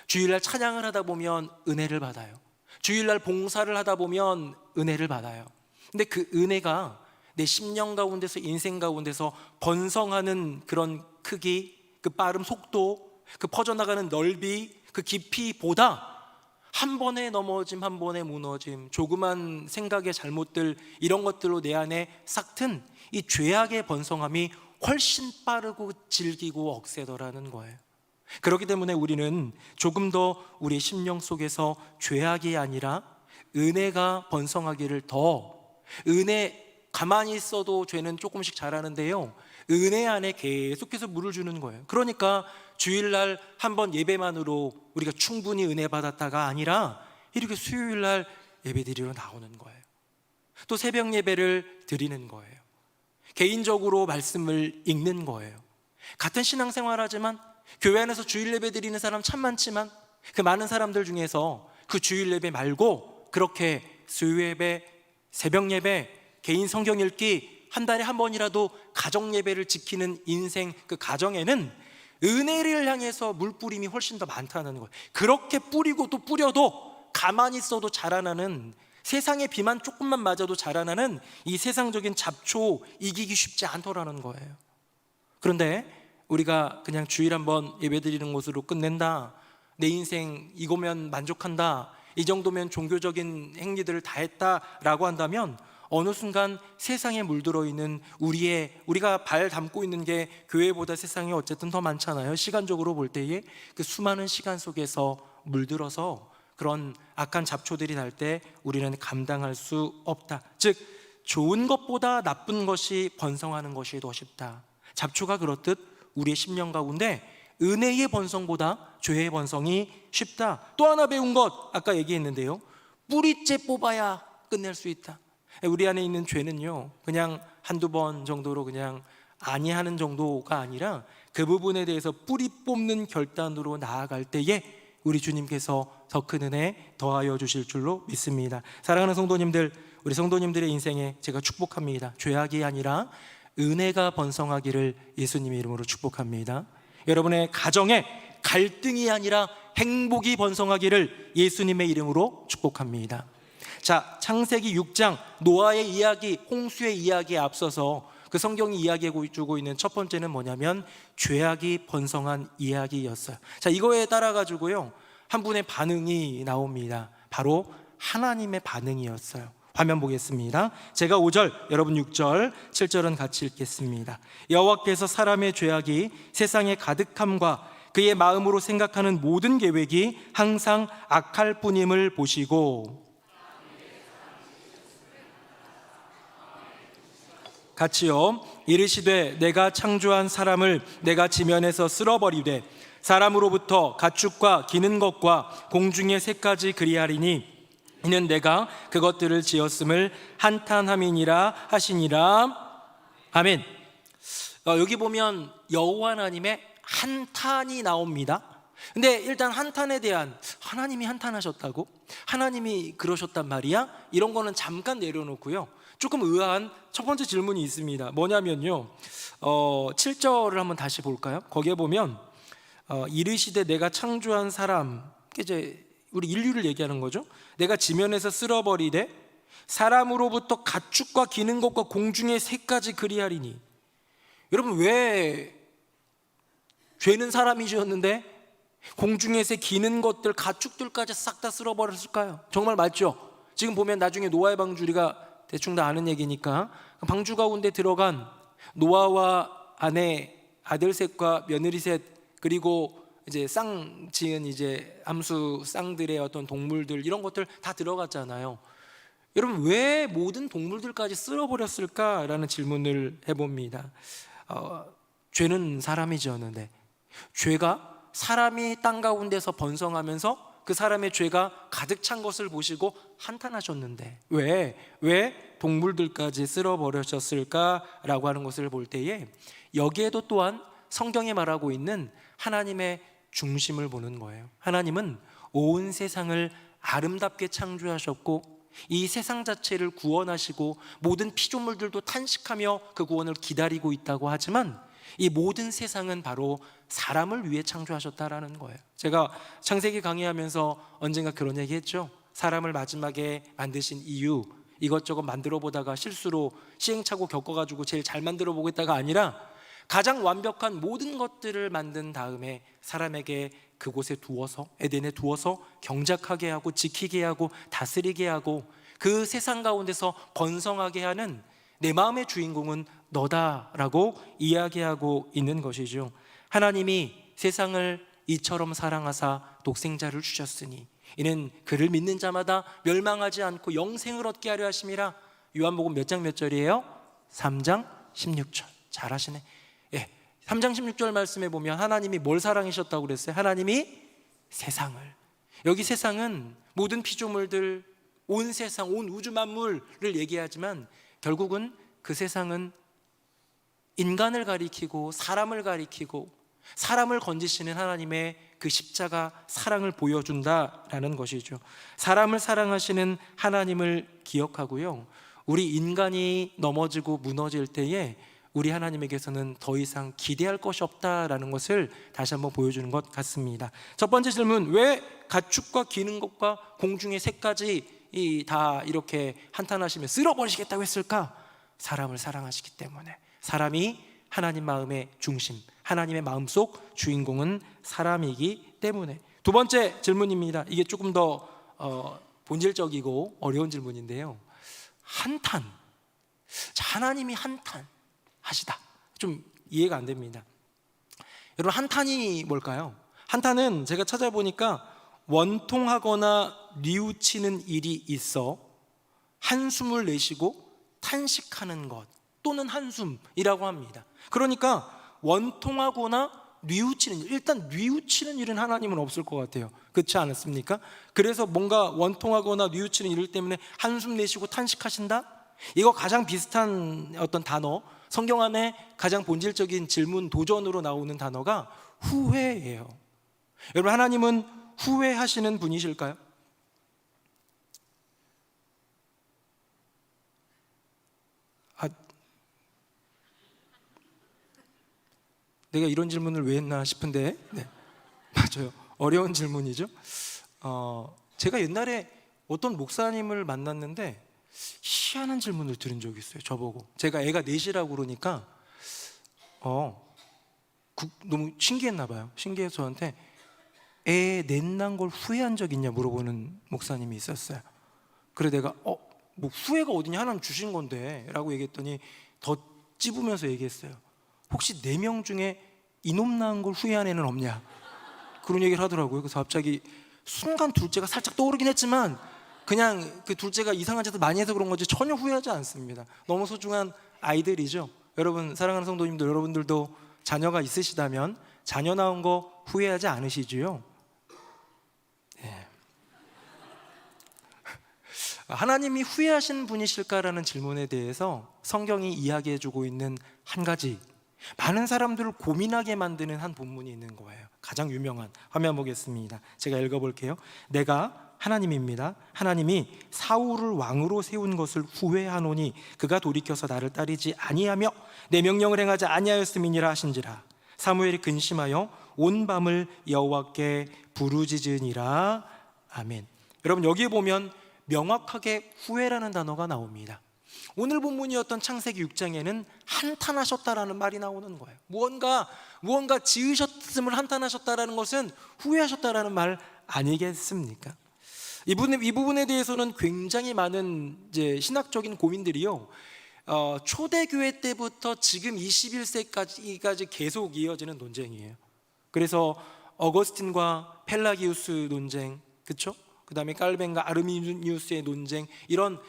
주일날 찬양을 하다 보면 은혜를 받아요. 주일날 봉사를 하다 보면 은혜를 받아요. 근데 그 은혜가 내 심령 가운데서, 인생 가운데서 번성하는 그런 크기, 그 빠름, 속도, 그 퍼져나가는 넓이, 그 깊이보다 한 번의 넘어짐, 한 번의 무너짐, 조그만 생각의 잘못들, 이런 것들로 내 안에 싹튼 이 죄악의 번성함이 훨씬 빠르고 질기고 억세더라는 거예요. 그렇기 때문에 우리는 조금 더 우리 심령 속에서 죄악이 아니라 은혜가 번성하기를 더, 가만히 있어도 죄는 조금씩 자라는데요, 은혜 안에 계속해서 물을 주는 거예요. 그러니까 주일날 한번 예배만으로 우리가 충분히 은혜 받았다가 아니라 이렇게 수요일날 예배 드리러 나오는 거예요. 또 새벽 예배를 드리는 거예요. 개인적으로 말씀을 읽는 거예요. 같은 신앙생활 하지만 교회 안에서 주일 예배 드리는 사람 참 많지만 그 많은 사람들 중에서 그 주일 예배 말고 그렇게 수요 예배, 새벽 예배, 개인 성경 읽기, 한 달에 한 번이라도 가정 예배를 지키는 인생, 그 가정에는 은혜를 향해서 물뿌림이 훨씬 더 많다는 거예요. 그렇게 뿌리고 또 뿌려도 가만히 있어도 자라나는, 세상의 비만 조금만 맞아도 자라나는 이 세상적인 잡초 이기기 쉽지 않더라는 거예요. 그런데 우리가 그냥 주일 한번 예배드리는 것으로 끝낸다, 내 인생 이거면 만족한다, 이 정도면 종교적인 행위들을 다 했다라고 한다면 어느 순간 세상에 물들어 있는 우리가 발 담고 있는 게 교회보다 세상에 어쨌든 더 많잖아요. 시간적으로 볼 때에 그 수많은 시간 속에서 물들어서 그런 악한 잡초들이 날 때 우리는 감당할 수 없다. 즉 좋은 것보다 나쁜 것이 번성하는 것이 더 쉽다. 잡초가 그렇듯 우리의 심령 가운데 은혜의 번성보다 죄의 번성이 쉽다. 또 하나 배운 것, 아까 얘기했는데요, 뿌리째 뽑아야 끝낼 수 있다. 우리 안에 있는 죄는요, 그냥 한두 번 정도로 그냥 아니하는 정도가 아니라 그 부분에 대해서 뿌리 뽑는 결단으로 나아갈 때에 우리 주님께서 더 큰 은혜 더하여 주실 줄로 믿습니다. 사랑하는 성도님들, 우리 성도님들의 인생에 제가 축복합니다. 죄악이 아니라 은혜가 번성하기를 예수님의 이름으로 축복합니다. 여러분의 가정에 갈등이 아니라 행복이 번성하기를 예수님의 이름으로 축복합니다. 자, 창세기 6장 노아의 이야기, 홍수의 이야기에 앞서서 그 성경이 이야기해주고 있는 첫 번째는 뭐냐면 죄악이 번성한 이야기였어요. 자, 이거에 따라 가지고요 한 분의 반응이 나옵니다. 바로 하나님의 반응이었어요. 화면 보겠습니다. 제가 5절, 여러분 6절, 7절은 같이 읽겠습니다. 여호와께서 사람의 죄악이 세상에 가득함과 그의 마음으로 생각하는 모든 계획이 항상 악할 뿐임을 보시고, 같이요, 이르시되 내가 창조한 사람을 내가 지면에서 쓸어버리되 사람으로부터 가축과 기는 것과 공중의 새까지 그리하리니 이는 내가 그것들을 지었음을 한탄함이니라 하시니라. 아멘. 여기 보면 여호와 하나님의 한탄이 나옵니다. 근데 일단 한탄에 대한, 하나님이 한탄하셨다고? 하나님이 그러셨단 말이야? 이런 거는 잠깐 내려놓고요, 조금 의아한 첫 번째 질문이 있습니다. 뭐냐면요, 7절을 한번 다시 볼까요? 거기에 보면 이르시되 내가 창조한 사람, 이제 우리 인류를 얘기하는 거죠. 내가 지면에서 쓸어버리되 사람으로부터 가축과 기는 것과 공중의 새까지 그리하리니. 여러분, 왜 죄는 사람이 지었는데 공중의 새 기는 것들, 가축들까지 싹 다 쓸어버렸을까요? 정말 맞죠? 지금 보면 나중에 노아의 방주, 우리가 대충 다 아는 얘기니까, 방주 가운데 들어간 노아와 아내, 아들 셋과 며느리 셋, 그리고 이제 쌍 지은 이제 암수 쌍들의 어떤 동물들, 이런 것들 다 들어갔잖아요. 여러분, 왜 모든 동물들까지 쓸어버렸을까라는 질문을 해봅니다. 죄는 사람이 지었는데, 죄가 사람이 땅 가운데서 번성하면서 그 사람의 죄가 가득 찬 것을 보시고 한탄하셨는데, 왜 동물들까지 쓸어버리셨을까라고 하는 것을 볼 때에, 여기에도 또한 성경에 말하고 있는 하나님의 중심을 보는 거예요. 하나님은 온 세상을 아름답게 창조하셨고, 이 세상 자체를 구원하시고 모든 피조물들도 탄식하며 그 구원을 기다리고 있다고 하지만, 이 모든 세상은 바로 사람을 위해 창조하셨다라는 거예요. 제가 창세기 강의하면서 언젠가 그런 얘기 했죠. 사람을 마지막에 만드신 이유, 이것저것 만들어 보다가 실수로 시행착오 겪어가지고 제일 잘 만들어 보겠다가 아니라, 가장 완벽한 모든 것들을 만든 다음에 사람에게 그곳에 두어서, 에덴에 두어서 경작하게 하고 지키게 하고 다스리게 하고 그 세상 가운데서 번성하게 하는 내 마음의 주인공은 너다라고 이야기하고 있는 것이죠. 하나님이 세상을 이처럼 사랑하사 독생자를 주셨으니 이는 그를 믿는 자마다 멸망하지 않고 영생을 얻게 하려 하심이라. 요한복음 몇 장 몇 절이에요? 3장 16절. 잘하시네. 3장 16절 말씀에 보면 하나님이 뭘 사랑하셨다고 그랬어요? 하나님이 세상을. 여기 세상은 모든 피조물들, 온 세상, 온 우주 만물을 얘기하지만, 결국은 그 세상은 인간을 가리키고 사람을 가리키고 사람을 건지시는 하나님의 그 십자가 사랑을 보여준다라는 것이죠. 사람을 사랑하시는 하나님을 기억하고요, 우리 인간이 넘어지고 무너질 때에 우리 하나님에게서는 더 이상 기대할 것이 없다라는 것을 다시 한번 보여주는 것 같습니다. 첫 번째 질문, 왜 가축과 기는 것과 공중의 새까지 다 이렇게 한탄하시며 쓸어버리시겠다고 했을까? 사람을 사랑하시기 때문에. 사람이 하나님 마음의 중심, 하나님의 마음속 주인공은 사람이기 때문에. 두 번째 질문입니다. 이게 조금 더 본질적이고 어려운 질문인데요, 한탄. 하나님이 한탄 하시다, 좀 이해가 안 됩니다. 여러분, 한탄이 뭘까요? 한탄은 제가 찾아보니까 원통하거나 뉘우치는 일이 있어 한숨을 내쉬고 탄식하는 것 또는 한숨이라고 합니다. 그러니까 원통하거나 뉘우치는 일, 일단 뉘우치는 일은 하나님은 없을 것 같아요. 그렇지 않습니까? 그래서 뭔가 원통하거나 뉘우치는 일 때문에 한숨 내쉬고 탄식하신다? 이거 가장 비슷한 어떤 단어, 성경 안에 가장 본질적인 질문 도전으로 나오는 단어가 후회예요. 여러분, 하나님은 후회하시는 분이실까요? 내가 이런 질문을 왜 했나 싶은데, 네, 맞아요. 어려운 질문이죠. 제가 옛날에 어떤 목사님을 만났는데 희한한 질문을 들은 적이 있어요. 저보고, 제가 애가 넷이라고 그러니까 너무 신기했나 봐요. 신기해서 저한테 애 넷 낳은 걸 후회한 적 있냐 물어보는 목사님이 있었어요. 그래 내가 뭐 후회가 어디냐, 하나님 주신 건데 라고 얘기했더니 더 찝으면서 얘기했어요. 혹시 4명 중에 이놈 낳은 걸 후회한 애는 없냐, 그런 얘기를 하더라고요. 그래서 갑자기 순간 둘째가 살짝 떠오르긴 했지만, 그냥 그 둘째가 이상한 짓을 많이 해서 그런 거지 전혀 후회하지 않습니다. 너무 소중한 아이들이죠. 여러분, 사랑하는 성도님들, 여러분들도 자녀가 있으시다면 자녀 낳은 거 후회하지 않으시지요? 네. 하나님이 후회하신 분이실까라는 질문에 대해서 성경이 이야기해주고 있는 한 가지, 많은 사람들을 고민하게 만드는 한 본문이 있는 거예요. 가장 유명한, 화면 보겠습니다. 제가 읽어볼게요. 내가 하나님입니다. 하나님이 사울을 왕으로 세운 것을 후회하노니 그가 돌이켜서 나를 따르지 아니하며 내 명령을 행하지 아니하였음이니라 하신지라. 사무엘이 근심하여 온 밤을 여호와께 부르짖으니라. 아멘. 여러분, 여기에 보면 명확하게 후회라는 단어가 나옵니다. 오늘 본문이었던 창세기 6장에는 한탄하셨다라는 말이 나오는 거예요. 무언가 지으셨음을 한탄하셨다라는 것은 후회하셨다라는 말 아니겠습니까? 이 부분에 대해서는 굉장히 많은 이제 신학적인 고민들이요, 초대교회 때부터 지금 21세까지 계속 이어지는 논쟁이에요. 그래서 어거스틴과 펠라기우스 논쟁, 그렇죠? 그 다음에 깔벤과 아르미니우스의 논쟁, 이런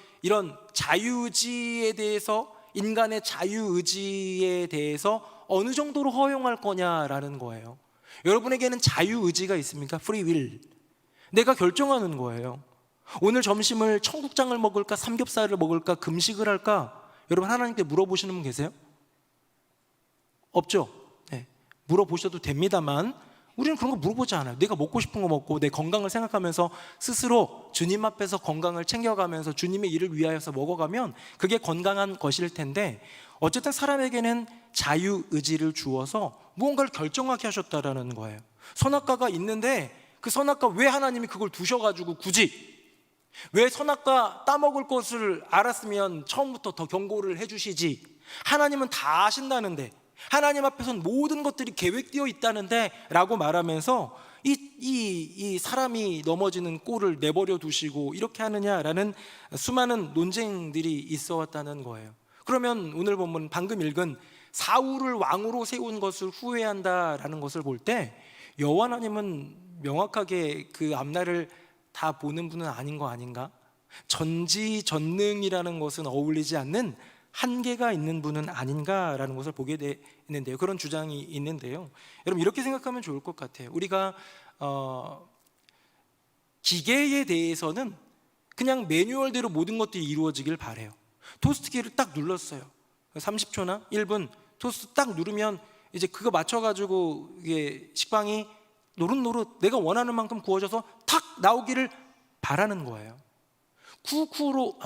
자유의지에 대해서, 인간의 자유의지에 대해서 어느 정도로 허용할 거냐라는 거예요. 여러분에게는 자유의지가 있습니까? 프리윌. 내가 결정하는 거예요. 오늘 점심을 청국장을 먹을까, 삼겹살을 먹을까, 금식을 할까? 여러분, 하나님께 물어보시는 분 계세요? 없죠? 네. 물어보셔도 됩니다만 우리는 그런 거 물어보지 않아요. 내가 먹고 싶은 거 먹고 내 건강을 생각하면서 스스로 주님 앞에서 건강을 챙겨가면서 주님의 일을 위하여서 먹어가면 그게 건강한 것일 텐데, 어쨌든 사람에게는 자유의지를 주어서 무언가를 결정하게 하셨다라는 거예요. 선악과가 있는데 그 선악과 왜 하나님이 그걸 두셔가지고 굳이, 왜 선악과 따먹을 것을 알았으면 처음부터 더 경고를 해주시지. 하나님은 다 아신다는데, 하나님 앞에서는 모든 것들이 계획되어 있다는데 라고 말하면서 이 사람이 넘어지는 꼴을 내버려 두시고 이렇게 하느냐라는 수많은 논쟁들이 있어 왔다는 거예요. 그러면 오늘 본문 방금 읽은 사울을 왕으로 세운 것을 후회한다라는 것을 볼 때 여호와 하나님은 명확하게 그 앞날을 다 보는 분은 아닌 거 아닌가? 전지전능이라는 것은 어울리지 않는 한계가 있는 분은 아닌가라는 것을 보게 되는데요. 그런 주장이 있는데요. 여러분, 이렇게 생각하면 좋을 것 같아요. 우리가 기계에 대해서는 그냥 매뉴얼대로 모든 것들이 이루어지길 바래요. 토스트기를 딱 눌렀어요. 30초나 1분 토스트 딱 누르면 이제 그거 맞춰가지고 이게 식빵이 노릇노릇 내가 원하는 만큼 구워져서 탁 나오기를 바라는 거예요.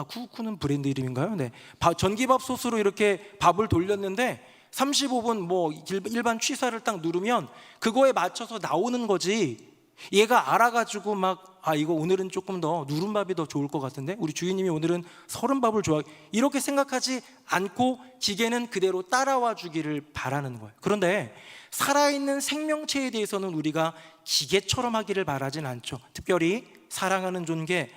쿠쿠는 브랜드 이름인가요? 네. 전기밥솥으로 이렇게 밥을 돌렸는데 35분 뭐 일반 취사를 딱 누르면 그거에 맞춰서 나오는 거지. 얘가 알아가지고 이거 오늘은 조금 더 누른 밥이 더 좋을 것 같은데, 우리 주인님이 오늘은 서른 밥을 이렇게 생각하지 않고 기계는 그대로 따라와 주기를 바라는 거예요. 그런데 살아있는 생명체에 대해서는 우리가 기계처럼 하기를 바라진 않죠. 특별히 사랑하는 존재,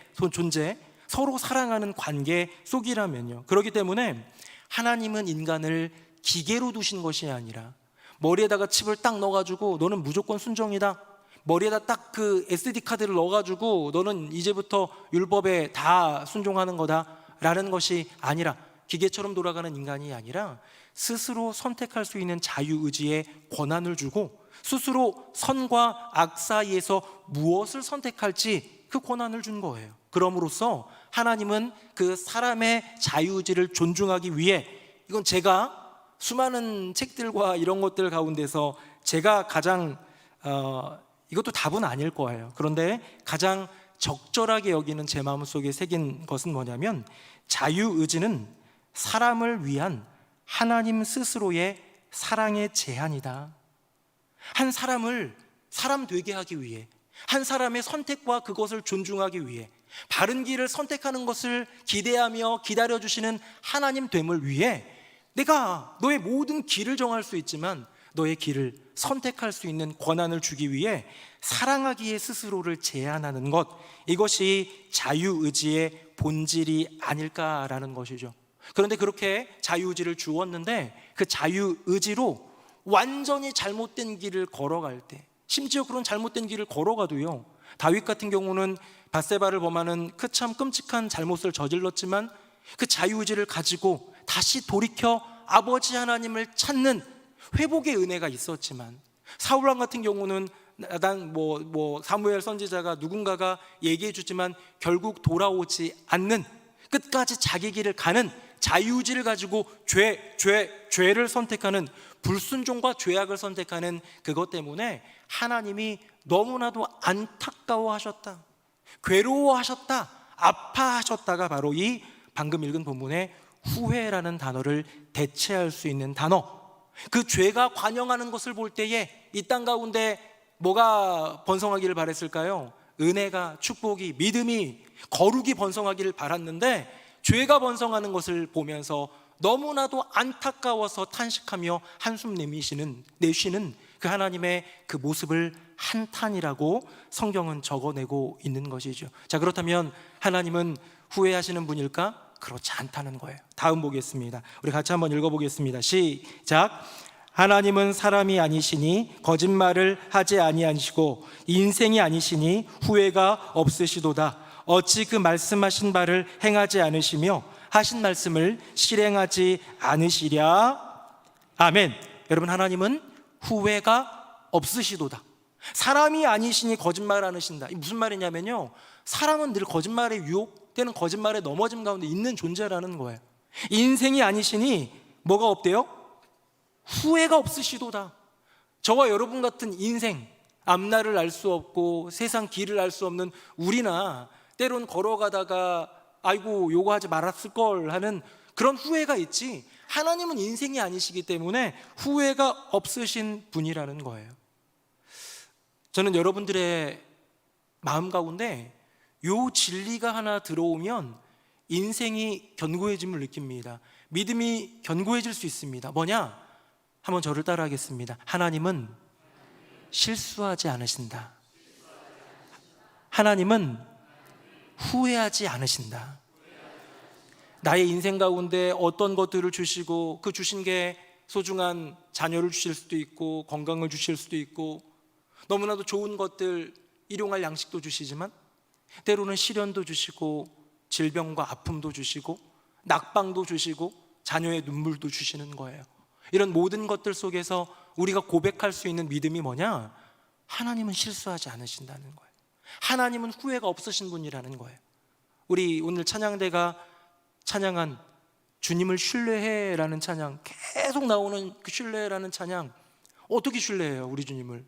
서로 사랑하는 관계 속이라면요. 그렇기 때문에 하나님은 인간을 기계로 두신 것이 아니라 머리에다가 칩을 딱 넣어가지고 너는 무조건 순종이다, 머리에다 딱 그 SD카드를 넣어가지고 너는 이제부터 율법에 다 순종하는 거다라는 것이 아니라, 기계처럼 돌아가는 인간이 아니라 스스로 선택할 수 있는 자유의지에 권한을 주고 스스로 선과 악 사이에서 무엇을 선택할지 그 권한을 준 거예요. 그럼으로써 하나님은 그 사람의 자유의지를 존중하기 위해, 이건 제가 수많은 책들과 이런 것들 가운데서 제가 가장 이것도 답은 아닐 거예요. 그런데 가장 적절하게 여기는 제 마음속에 새긴 것은 뭐냐면, 자유의지는 사람을 위한 하나님 스스로의 사랑의 제한이다. 한 사람을 사람 되게 하기 위해, 한 사람의 선택과 그것을 존중하기 위해, 바른 길을 선택하는 것을 기대하며 기다려주시는 하나님 됨을 위해 내가 너의 모든 길을 정할 수 있지만 너의 길을 선택할 수 있는 권한을 주기 위해 사랑하기에 스스로를 제한하는 것, 이것이 자유의지의 본질이 아닐까라는 것이죠. 그런데 그렇게 자유의지를 주었는데 그 자유의지로 완전히 잘못된 길을 걸어갈 때, 심지어 그런 잘못된 길을 걸어가도요, 다윗 같은 경우는 밧세바를 범하는 그 참 끔찍한 잘못을 저질렀지만 그 자유의지를 가지고 다시 돌이켜 아버지 하나님을 찾는 회복의 은혜가 있었지만, 사울왕 같은 경우는 사무엘 선지자가 누군가가 얘기해 주지만 결국 돌아오지 않는, 끝까지 자기 길을 가는 자유의지를 가지고 죄를 선택하는 불순종과 죄악을 선택하는 그것 때문에 하나님이 너무나도 안타까워하셨다, 괴로워하셨다, 아파하셨다가 바로 이 방금 읽은 본문의 후회라는 단어를 대체할 수 있는 단어, 그 죄가 관영하는 것을 볼 때에 이 땅 가운데 뭐가 번성하기를 바랬을까요? 은혜가, 축복이, 믿음이, 거룩이 번성하기를 바랐는데 죄가 번성하는 것을 보면서 너무나도 안타까워서 탄식하며 한숨 내쉬는 그 하나님의 그 모습을 한탄이라고 성경은 적어내고 있는 것이죠. 자, 그렇다면 하나님은 후회하시는 분일까? 그렇지 않다는 거예요. 다음 보겠습니다. 우리 같이 한번 읽어보겠습니다. 시작. 하나님은 사람이 아니시니 거짓말을 하지 아니하시고 인생이 아니시니 후회가 없으시도다. 어찌 그 말씀하신 바를 행하지 않으시며 하신 말씀을 실행하지 않으시랴. 아멘. 여러분, 하나님은 후회가 없으시도다. 사람이 아니시니 거짓말 안 하신다. 이 무슨 말이냐면요, 사람은 늘 거짓말에 유혹 때는 거짓말에 넘어짐 가운데 있는 존재라는 거예요. 인생이 아니시니 뭐가 없대요? 후회가 없으시도다. 저와 여러분 같은 인생, 앞날을 알 수 없고 세상 길을 알 수 없는 우리나 때론 걸어가다가 아이고 요거 하지 말았을 걸 하는 그런 후회가 있지, 하나님은 인생이 아니시기 때문에 후회가 없으신 분이라는 거예요. 저는 여러분들의 마음 가운데 요 진리가 하나 들어오면 인생이 견고해짐을 느낍니다. 믿음이 견고해질 수 있습니다. 뭐냐? 한번 저를 따라하겠습니다. 하나님은 실수하지 않으신다. 하나님은 후회하지 않으신다. 나의 인생 가운데 어떤 것들을 주시고 그 주신 게 소중한 자녀를 주실 수도 있고 건강을 주실 수도 있고 너무나도 좋은 것들, 일용할 양식도 주시지만 때로는 시련도 주시고 질병과 아픔도 주시고 낙방도 주시고 자녀의 눈물도 주시는 거예요. 이런 모든 것들 속에서 우리가 고백할 수 있는 믿음이 뭐냐? 하나님은 실수하지 않으신다는 거예요. 하나님은 후회가 없으신 분이라는 거예요. 우리 오늘 찬양대가 찬양한 주님을 신뢰해라는 찬양, 계속 나오는 그 신뢰라는 찬양, 어떻게 신뢰해요 우리 주님을?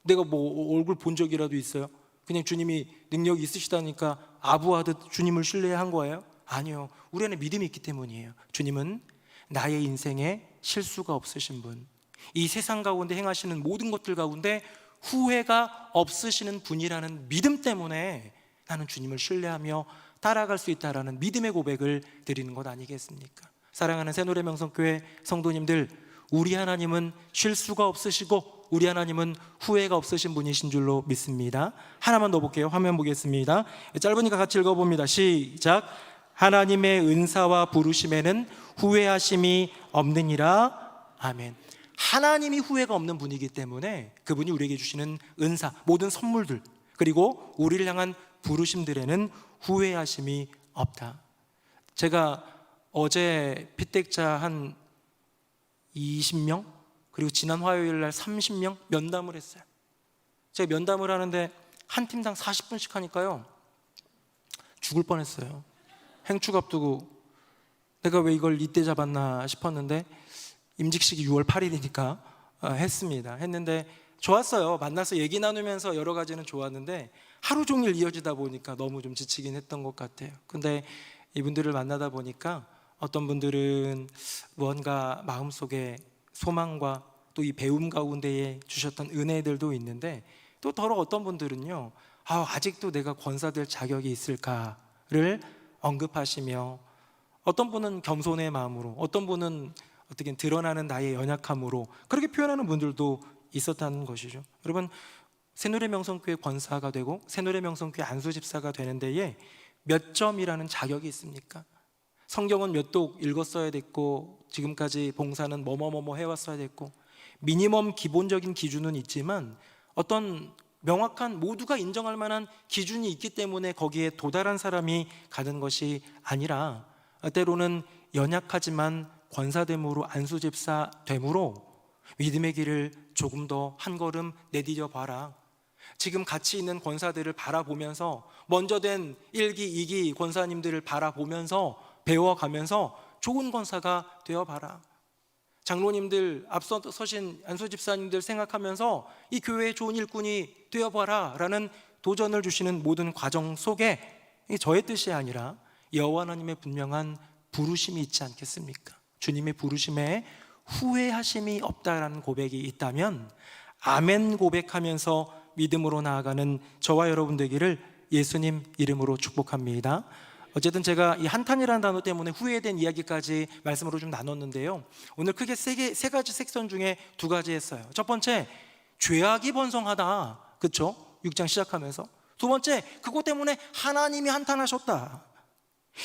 내가 뭐 얼굴 본 적이라도 있어요? 그냥 주님이 능력이 있으시다니까 아부하듯 주님을 신뢰한 거예요? 아니요, 우리 안에 믿음이 있기 때문이에요. 주님은 나의 인생에 실수가 없으신 분, 이 세상 가운데 행하시는 모든 것들 가운데 후회가 없으시는 분이라는 믿음 때문에 나는 주님을 신뢰하며 따라갈 수 있다라는 믿음의 고백을 드리는 것 아니겠습니까? 사랑하는 새노래명성교회 성도님들, 우리 하나님은 실수가 없으시고 우리 하나님은 후회가 없으신 분이신 줄로 믿습니다. 하나만 더 볼게요. 화면 보겠습니다. 짧으니까 같이 읽어봅니다. 시작. 하나님의 은사와 부르심에는 후회하심이 없느니라. 아멘. 하나님이 후회가 없는 분이기 때문에 그분이 우리에게 주시는 은사, 모든 선물들, 그리고 우리를 향한 부르심들에는 후회하심이 없다. 제가 어제 피택자 한 20명, 그리고 지난 화요일 날 30명 면담을 했어요. 제가 면담을 하는데 한 팀당 40분씩 하니까요 죽을 뻔했어요. 행축 앞두고 내가 왜 이걸 이때 잡았나 싶었는데 임직식이 6월 8일이니까 했습니다. 했는데 좋았어요. 만나서 얘기 나누면서 여러 가지는 좋았는데 하루 종일 이어지다 보니까 너무 좀 지치긴 했던 것 같아요. 근데 이분들을 만나다 보니까 어떤 분들은 무언가 마음속에 소망과 또 이 배움 가운데에 주셨던 은혜들도 있는데, 또 더러 어떤 분들은요, 아직도 내가 권사될 자격이 있을까를 언급하시며, 어떤 분은 겸손의 마음으로, 어떤 분은 어떻게 드러나는 나의 연약함으로 그렇게 표현하는 분들도 있었다는 것이죠. 여러분, 새노래명성교회 권사가 되고 새노래명성교회 안수집사가 되는 데에 몇 점이라는 자격이 있습니까? 성경은 몇 독 읽었어야 됐고 지금까지 봉사는 뭐뭐뭐뭐 해왔어야 됐고 미니멈 기본적인 기준은 있지만 어떤 명확한 모두가 인정할 만한 기준이 있기 때문에 거기에 도달한 사람이 가는 것이 아니라 때로는 연약하지만 권사됨으로 안수집사 됨으로 믿음의 길을 조금 더 한 걸음 내디뎌 봐라. 지금 같이 있는 권사들을 바라보면서 먼저 된 1기, 2기 권사님들을 바라보면서 배워가면서 좋은 권사가 되어봐라. 장로님들, 앞서 서신 안수 집사님들 생각하면서 이 교회의 좋은 일꾼이 되어봐라 라는 도전을 주시는 모든 과정 속에 저의 뜻이 아니라 여호와 하나님의 분명한 부르심이 있지 않겠습니까? 주님의 부르심에 후회하심이 없다라는 고백이 있다면 아멘 고백하면서 믿음으로 나아가는 저와 여러분 되기를 예수님 이름으로 축복합니다. 어쨌든 제가 이 한탄이라는 단어 때문에 후회된 이야기까지 말씀으로 좀 나눴는데요, 오늘 크게 세 가지 섹션 중에 두 가지 했어요. 첫 번째, 죄악이 번성하다, 그렇죠? 6장 시작하면서. 두 번째, 그것 때문에 하나님이 한탄하셨다.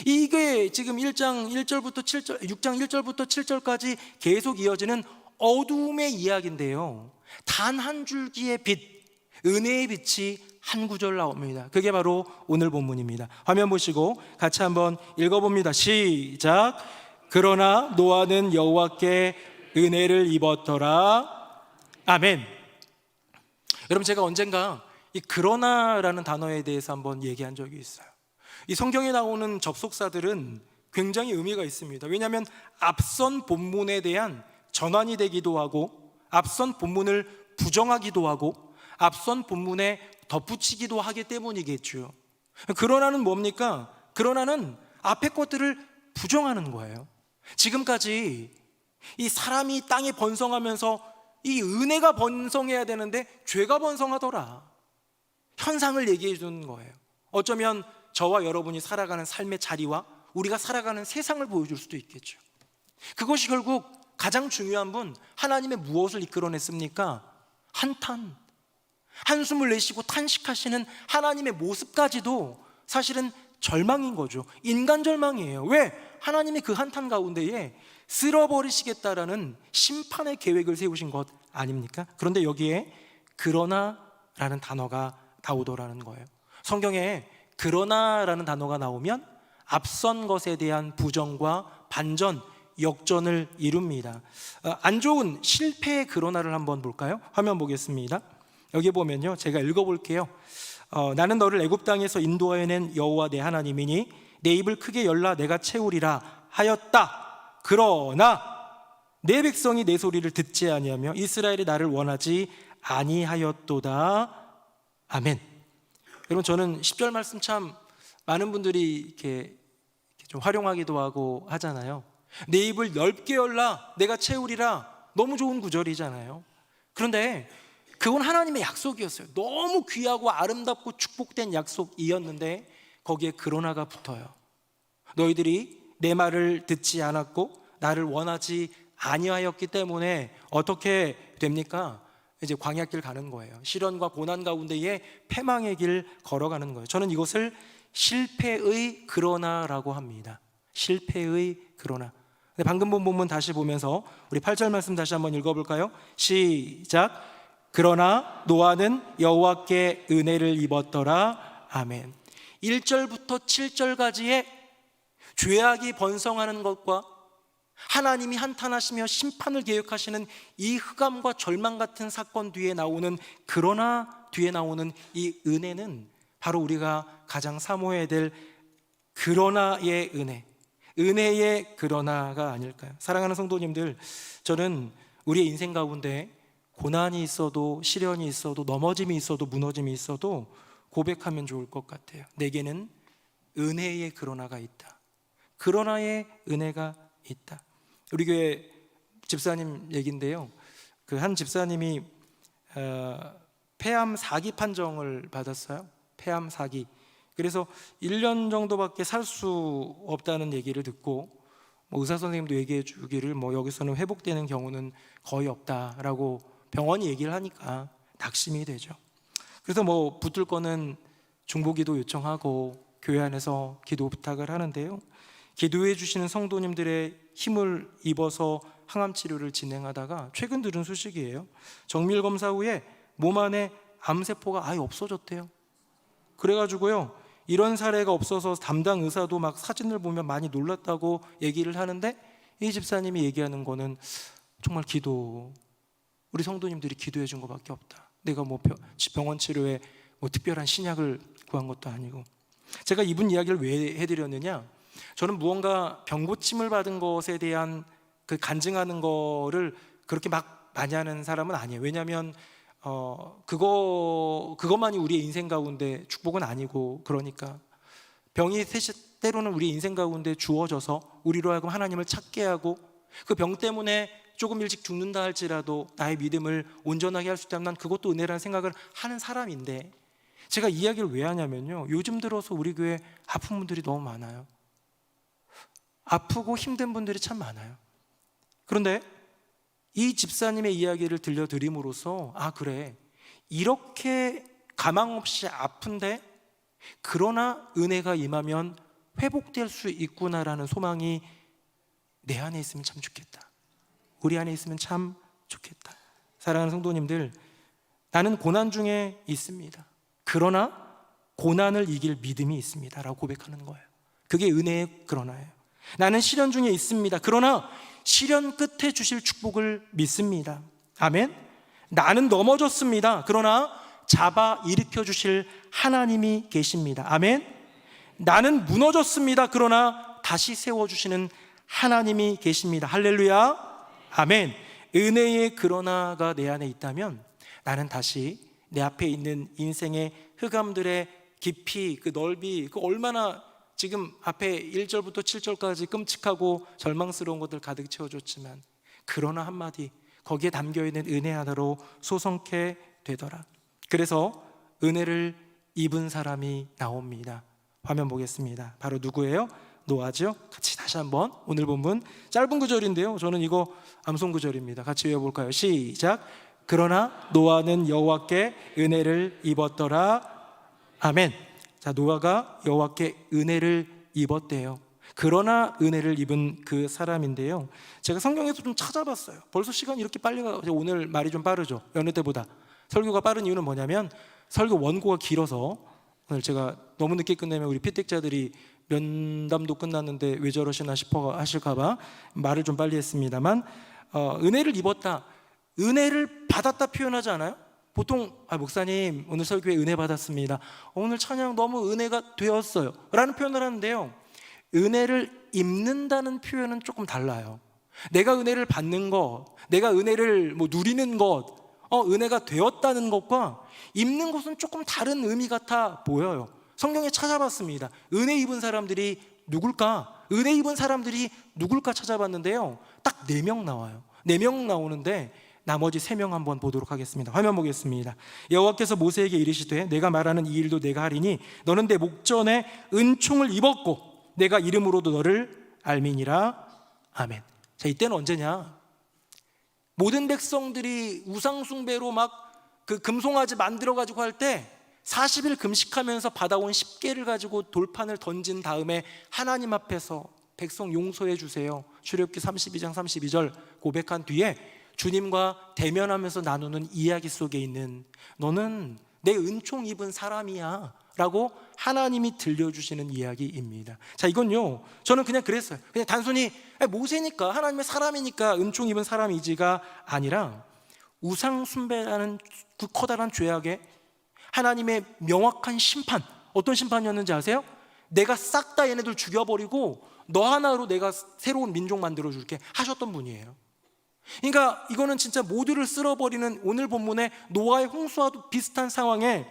이게 지금 6장 1절부터 7절까지 계속 이어지는 어두움의 이야기인데요, 단 한 줄기의 빛, 은혜의 빛이 한 구절 나옵니다. 그게 바로 오늘 본문입니다. 화면 보시고 같이 한번 읽어봅니다. 시작. 그러나 노아는 여호와께 은혜를 입었더라. 아멘. 여러분, 제가 언젠가 이 그러나라는 단어에 대해서 한번 얘기한 적이 있어요. 이 성경에 나오는 접속사들은 굉장히 의미가 있습니다. 왜냐하면 앞선 본문에 대한 전환이 되기도 하고, 앞선 본문을 부정하기도 하고, 앞선 본문에 덧붙이기도 하기 때문이겠죠. 그러나는 뭡니까? 그러나는 앞에 것들을 부정하는 거예요. 지금까지 이 사람이 땅에 번성하면서 이 은혜가 번성해야 되는데 죄가 번성하더라, 현상을 얘기해 주는 거예요. 어쩌면 저와 여러분이 살아가는 삶의 자리와 우리가 살아가는 세상을 보여줄 수도 있겠죠. 그것이 결국 가장 중요한 분, 하나님의 무엇을 이끌어냈습니까? 한탄, 한숨을 내쉬고 탄식하시는 하나님의 모습까지도 사실은 절망인 거죠. 인간 절망이에요. 왜? 하나님이 그 한탄 가운데에 쓸어버리시겠다라는 심판의 계획을 세우신 것 아닙니까? 그런데 여기에 그러나라는 단어가 나오더라는 거예요. 성경에 그러나라는 단어가 나오면 앞선 것에 대한 부정과 반전, 역전을 이룹니다. 안 좋은 실패의 그러나를 한번 볼까요? 화면 보겠습니다. 여기 보면요, 제가 읽어볼게요. 나는 너를 애굽 땅에서 인도하여낸 여호와 내 하나님이니 내 입을 크게 열라 내가 채우리라 하였다. 그러나 내 백성이 내 소리를 듣지 아니하며 이스라엘이 나를 원하지 아니하였도다. 아멘. 여러분, 저는 10절 말씀 참 많은 분들이 이렇게 좀 활용하기도 하고 하잖아요. 내 입을 넓게 열라 내가 채우리라, 너무 좋은 구절이잖아요. 그런데 그건 하나님의 약속이었어요. 너무 귀하고 아름답고 축복된 약속이었는데 거기에 그러나가 붙어요. 너희들이 내 말을 듣지 않았고 나를 원하지 아니하였기 때문에 어떻게 됩니까? 이제 광야길 가는 거예요. 시련과 고난 가운데에 패망의 길 걸어가는 거예요. 저는 이것을 실패의 그러나라고 합니다. 실패의 그러나. 방금 본 본문 다시 보면서 우리 8절 말씀 다시 한번 읽어볼까요? 시작. 그러나 노아는 여호와께 은혜를 입었더라. 아멘. 1절부터 7절까지의 죄악이 번성하는 것과 하나님이 한탄하시며 심판을 계획하시는 이 흑암과 절망 같은 사건 뒤에 나오는 그러나 뒤에 나오는 이 은혜는 바로 우리가 가장 사모해야 될 그러나의 은혜, 은혜의 그러나가 아닐까요? 사랑하는 성도님들, 저는 우리의 인생 가운데 고난이 있어도 시련이 있어도 넘어짐이 있어도 무너짐이 있어도 고백하면 좋을 것 같아요. 내게는 은혜의 그러나가 있다. 그러나의 은혜가 있다. 우리 교회 집사님 얘기인데요, 그 한 집사님이 폐암 4기 판정을 받았어요. 폐암 4기. 그래서 1년 정도밖에 살 수 없다는 얘기를 듣고 의사 선생님도 얘기해 주기를 여기서는 회복되는 경우는 거의 없다라고 병원이 얘기를 하니까 낙심이 되죠. 그래서 붙들 거는 중보기도 요청하고 교회 안에서 기도 부탁을 하는데요, 기도해 주시는 성도님들의 힘을 입어서 항암 치료를 진행하다가 최근 들은 소식이에요. 정밀 검사 후에 몸 안에 암세포가 아예 없어졌대요. 그래가지고요, 이런 사례가 없어서 담당 의사도 막 사진을 보면 많이 놀랐다고 얘기를 하는데, 이 집사님이 얘기하는 거는 정말 우리 성도님들이 기도해 준 것밖에 없다. 내가 병원 치료에 특별한 신약을 구한 것도 아니고. 제가 이분 이야기를 왜 해드렸느냐, 저는 무언가 병고침을 받은 것에 대한 그 간증하는 거를 그렇게 막 많이 하는 사람은 아니에요. 왜냐하면 그것만이 우리의 인생 가운데 축복은 아니고, 그러니까 병이 때로는 우리 인생 가운데 주어져서 우리로 하여금 하나님을 찾게 하고, 그 병 때문에 조금 일찍 죽는다 할지라도 나의 믿음을 온전하게 할 수 있다면 난 그것도 은혜라는 생각을 하는 사람인데, 제가 이야기를 왜 하냐면요, 요즘 들어서 우리 교회 아픈 분들이 너무 많아요. 아프고 힘든 분들이 참 많아요. 그런데 이 집사님의 이야기를 들려드림으로써, 아 그래, 이렇게 가망 없이 아픈데 그러나 은혜가 임하면 회복될 수 있구나라는 소망이 내 안에 있으면 참 좋겠다, 우리 안에 있으면 참 좋겠다. 사랑하는 성도님들, 나는 고난 중에 있습니다. 그러나 고난을 이길 믿음이 있습니다 라고 고백하는 거예요. 그게 은혜의 그러나예요. 나는 시련 중에 있습니다. 그러나 시련 끝에 주실 축복을 믿습니다. 아멘. 나는 넘어졌습니다. 그러나 잡아 일으켜 주실 하나님이 계십니다. 아멘. 나는 무너졌습니다. 그러나 다시 세워주시는 하나님이 계십니다. 할렐루야. 아멘. 은혜의 그러나가 내 안에 있다면 나는 다시 내 앞에 있는 인생의 흑암들의 깊이, 그 넓이, 그 얼마나 지금 앞에 1절부터 7절까지 끔찍하고 절망스러운 것들 가득 채워줬지만, 그러나 한마디, 거기에 담겨있는 은혜 하나로 소성케 되더라. 그래서 은혜를 입은 사람이 나옵니다. 화면 보겠습니다. 바로 누구예요? 노아죠. 같이 다시 한번, 오늘 본문 짧은 구절인데요, 저는 이거 암송 구절입니다. 같이 외워볼까요? 시작. 그러나 노아는 여호와께 은혜를 입었더라. 아멘. 자, 노아가 여호와께 은혜를 입었대요. 그러나 은혜를 입은 그 사람인데요, 제가 성경에서 좀 찾아봤어요. 벌써 시간이 이렇게 빨리 가고, 오늘 말이 좀 빠르죠, 여느 때보다. 설교가 빠른 이유는 뭐냐면 설교 원고가 길어서, 오늘 제가 너무 늦게 끝내면 우리 피택자들이 면담도 끝났는데 왜 저러시나 싶어 하실까봐 말을 좀 빨리 했습니다만, 은혜를 입었다, 은혜를 받았다 표현하지 않아요? 보통 목사님 오늘 설교에 은혜 받았습니다, 오늘 찬양 너무 은혜가 되었어요 라는 표현을 하는데요, 은혜를 입는다는 표현은 조금 달라요. 내가 은혜를 받는 것, 내가 은혜를 누리는 것, 은혜가 되었다는 것과 입는 것은 조금 다른 의미 같아 보여요. 성경에 찾아봤습니다. 은혜 입은 사람들이 누굴까? 은혜 입은 사람들이 누굴까 찾아봤는데요, 딱 4명 나와요. 4명 나오는데 나머지 3명 한번 보도록 하겠습니다. 화면 보겠습니다. 여호와께서 모세에게 이르시되 내가 말하는 이 일도 내가 하리니 너는 내 목전에 은총을 입었고 내가 이름으로도 너를 알미니라. 아멘. 자, 이때는 언제냐? 모든 백성들이 우상숭배로 막 그 금송아지 만들어 가지고 할 때 40일 금식하면서 받아온 10개를 가지고 돌판을 던진 다음에 하나님 앞에서 백성 용서해 주세요, 출애굽기 32장 32절 고백한 뒤에 주님과 대면하면서 나누는 이야기 속에 있는, 너는 내 은총 입은 사람이야 라고 하나님이 들려주시는 이야기입니다. 자, 이건요, 저는 그냥 그랬어요. 그냥 단순히 모세니까, 하나님의 사람이니까 은총 입은 사람이지가 아니라, 우상 숭배라는 그 커다란 죄악에 하나님의 명확한 심판, 어떤 심판이었는지 아세요? 내가 싹 다 얘네들 죽여버리고 너 하나로 내가 새로운 민족 만들어줄게 하셨던 분이에요. 그러니까 이거는 진짜 모두를 쓸어버리는 오늘 본문의 노아의 홍수와도 비슷한 상황에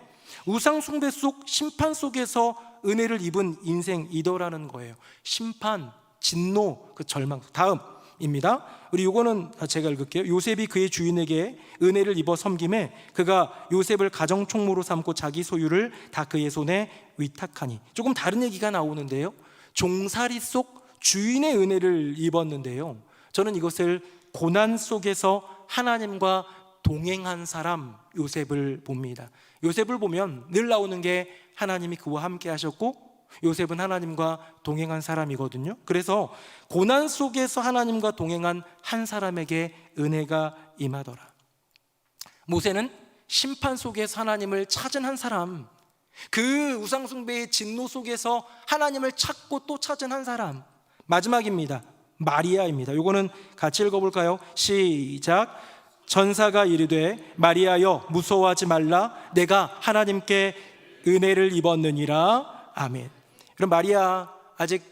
우상 숭배 속 심판 속에서 은혜를 입은 인생이더라는 거예요. 심판, 진노, 그 절망. 다음입니다. 우리 요거는 제가 읽을게요. 요셉이 그의 주인에게 은혜를 입어 섬김에 그가 요셉을 가정 총무로 삼고 자기 소유를 다 그의 손에 위탁하니. 조금 다른 얘기가 나오는데요, 종살이 속 주인의 은혜를 입었는데요, 저는 이것을 고난 속에서 하나님과 동행한 사람 요셉을 봅니다. 요셉을 보면 늘 나오는 게 하나님이 그와 함께 하셨고 요셉은 하나님과 동행한 사람이거든요. 그래서 고난 속에서 하나님과 동행한 한 사람에게 은혜가 임하더라. 모세는 심판 속에서 하나님을 찾은 한 사람, 그 우상숭배의 진노 속에서 하나님을 찾고 또 찾은 한 사람, 마지막입니다. 마리아입니다. 요거는 같이 읽어볼까요? 시작. 전사가 이르되 마리아여 무서워하지 말라, 내가 하나님께 은혜를 입었느니라. 아멘. 그럼 마리아 아직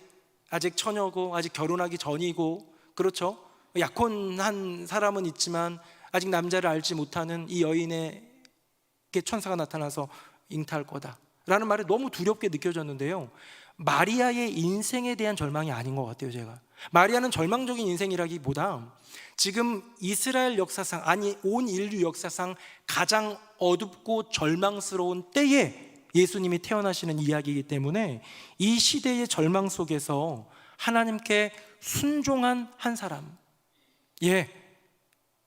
처녀고 아직 결혼하기 전이고, 그렇죠? 약혼한 사람은 있지만 아직 남자를 알지 못하는 이 여인에게 천사가 나타나서 잉태할 거다라는 말이 너무 두렵게 느껴졌는데요, 마리아의 인생에 대한 절망이 아닌 것 같아요. 제가 마리아는 절망적인 인생이라기보다 지금 이스라엘 역사상, 아니 온 인류 역사상 가장 어둡고 절망스러운 때에 예수님이 태어나시는 이야기이기 때문에 이 시대의 절망 속에서 하나님께 순종한 한 사람,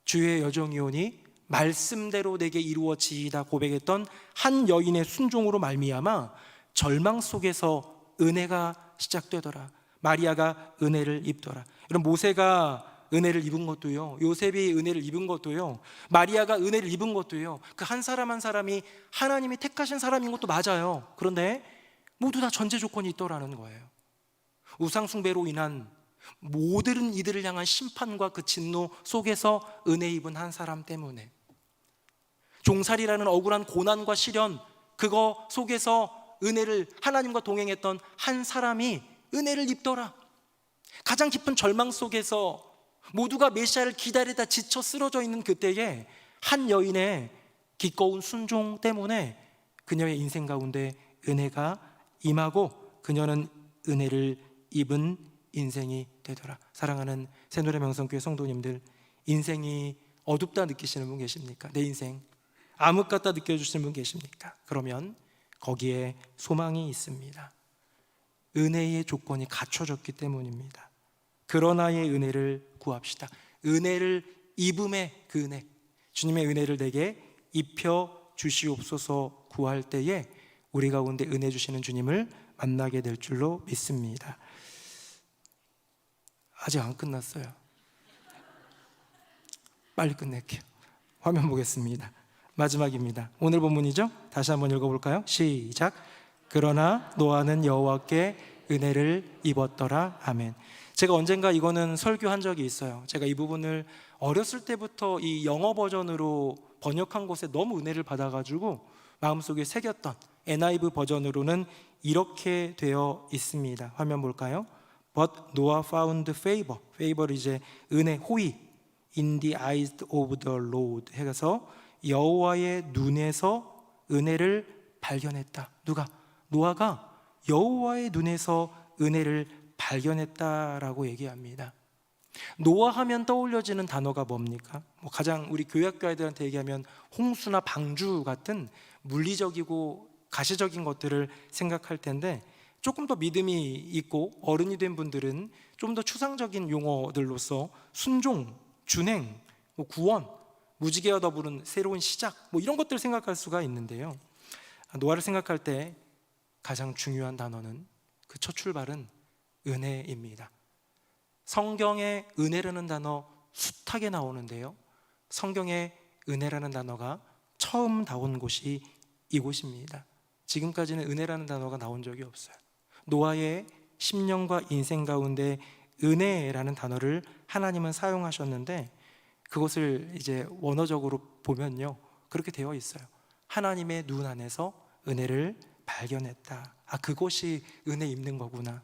주의 여정이오니 말씀대로 내게 이루어지이다 고백했던 한 여인의 순종으로 말미암아 절망 속에서 은혜가 시작되더라. 마리아가 은혜를 입더라. 이런 모세가 은혜를 입은 것도요, 요셉이 은혜를 입은 것도요, 마리아가 은혜를 입은 것도요, 그 한 사람 한 사람이 하나님이 택하신 사람인 것도 맞아요. 그런데 모두 다 전제 조건이 있더라는 거예요. 우상 숭배로 인한 모든 이들을 향한 심판과 그 진노 속에서 은혜 입은 한 사람 때문에, 종살이라는 억울한 고난과 시련, 그거 속에서 은혜를, 하나님과 동행했던 한 사람이 은혜를 입더라. 가장 깊은 절망 속에서 모두가 메시아를 기다리다 지쳐 쓰러져 있는 그때에 한 여인의 기꺼운 순종 때문에 그녀의 인생 가운데 은혜가 임하고 그녀는 은혜를 입은 인생이 되더라. 사랑하는 새노래명성교회 성도님들, 인생이 어둡다 느끼시는 분 계십니까? 내 인생 암흑 같다 느껴주시는 분 계십니까? 그러면 거기에 소망이 있습니다. 은혜의 조건이 갖춰졌기 때문입니다. 그러나의 은혜를 구합시다. 은혜를 입음의 그 은혜, 주님의 은혜를 내게 입혀 주시옵소서 구할 때에 우리 가운데 은혜 주시는 주님을 만나게 될 줄로 믿습니다. 아직 안 끝났어요. 빨리 끝낼게요. 화면 보겠습니다. 마지막입니다. 오늘 본문이죠? 다시 한번 읽어볼까요? 시작. 그러나 노아는 여호와께 은혜를 입었더라. 아멘. 제가 언젠가 이거는 설교한 적이 있어요. 제가 이 부분을 어렸을 때부터 이 영어 버전으로 번역한 곳에 너무 은혜를 받아가지고 마음속에 새겼던 NIV 버전으로는 이렇게 되어 있습니다. 화면 볼까요? But Noah found favor. favor를 이제 은혜, 호의. In the eyes of the Lord 해서 여호와의 눈에서 은혜를 발견했다. 누가? 노아가 여호와의 눈에서 은혜를 발견했다라고 얘기합니다. 노아 하면 떠올려지는 단어가 뭡니까? 가장 우리 교회학교 아이들한테 얘기하면 홍수나 방주 같은 물리적이고 가시적인 것들을 생각할 텐데, 조금 더 믿음이 있고 어른이 된 분들은 좀 더 추상적인 용어들로서 순종, 준행, 구원, 무지개와 더불은 새로운 시작, 이런 것들을 생각할 수가 있는데요, 노아를 생각할 때 가장 중요한 단어는, 그 첫 출발은 은혜입니다. 성경에 은혜라는 단어 숱하게 나오는데요, 성경에 은혜라는 단어가 처음 나온 곳이 이곳입니다. 지금까지는 은혜라는 단어가 나온 적이 없어요. 노아의 10년과 인생 가운데 은혜라는 단어를 하나님은 사용하셨는데, 그것을 이제 원어적으로 보면요, 그렇게 되어 있어요. 하나님의 눈 안에서 은혜를 발견했다. 그것이 은혜 입는 거구나.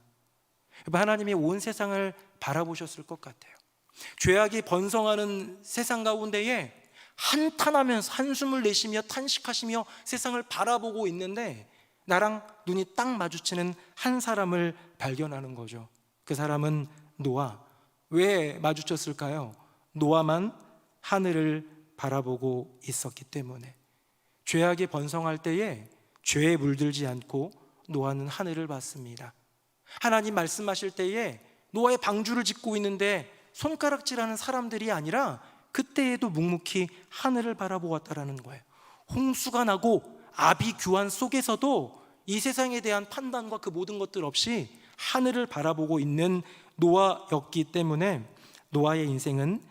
하나님이 온 세상을 바라보셨을 것 같아요. 죄악이 번성하는 세상 가운데에 한탄하면서 한숨을 내쉬며 탄식하시며 세상을 바라보고 있는데, 나랑 눈이 딱 마주치는 한 사람을 발견하는 거죠. 그 사람은 노아. 왜 마주쳤을까요? 노아만 하늘을 바라보고 있었기 때문에. 죄악이 번성할 때에 죄에 물들지 않고 노아는 하늘을 봤습니다. 하나님 말씀하실 때에 노아의 방주를 짓고 있는데 손가락질하는 사람들이 아니라 그때에도 묵묵히 하늘을 바라보았다라는 거예요. 홍수가 나고 아비규환 속에서도 이 세상에 대한 판단과 그 모든 것들 없이 하늘을 바라보고 있는 노아였기 때문에 노아의 인생은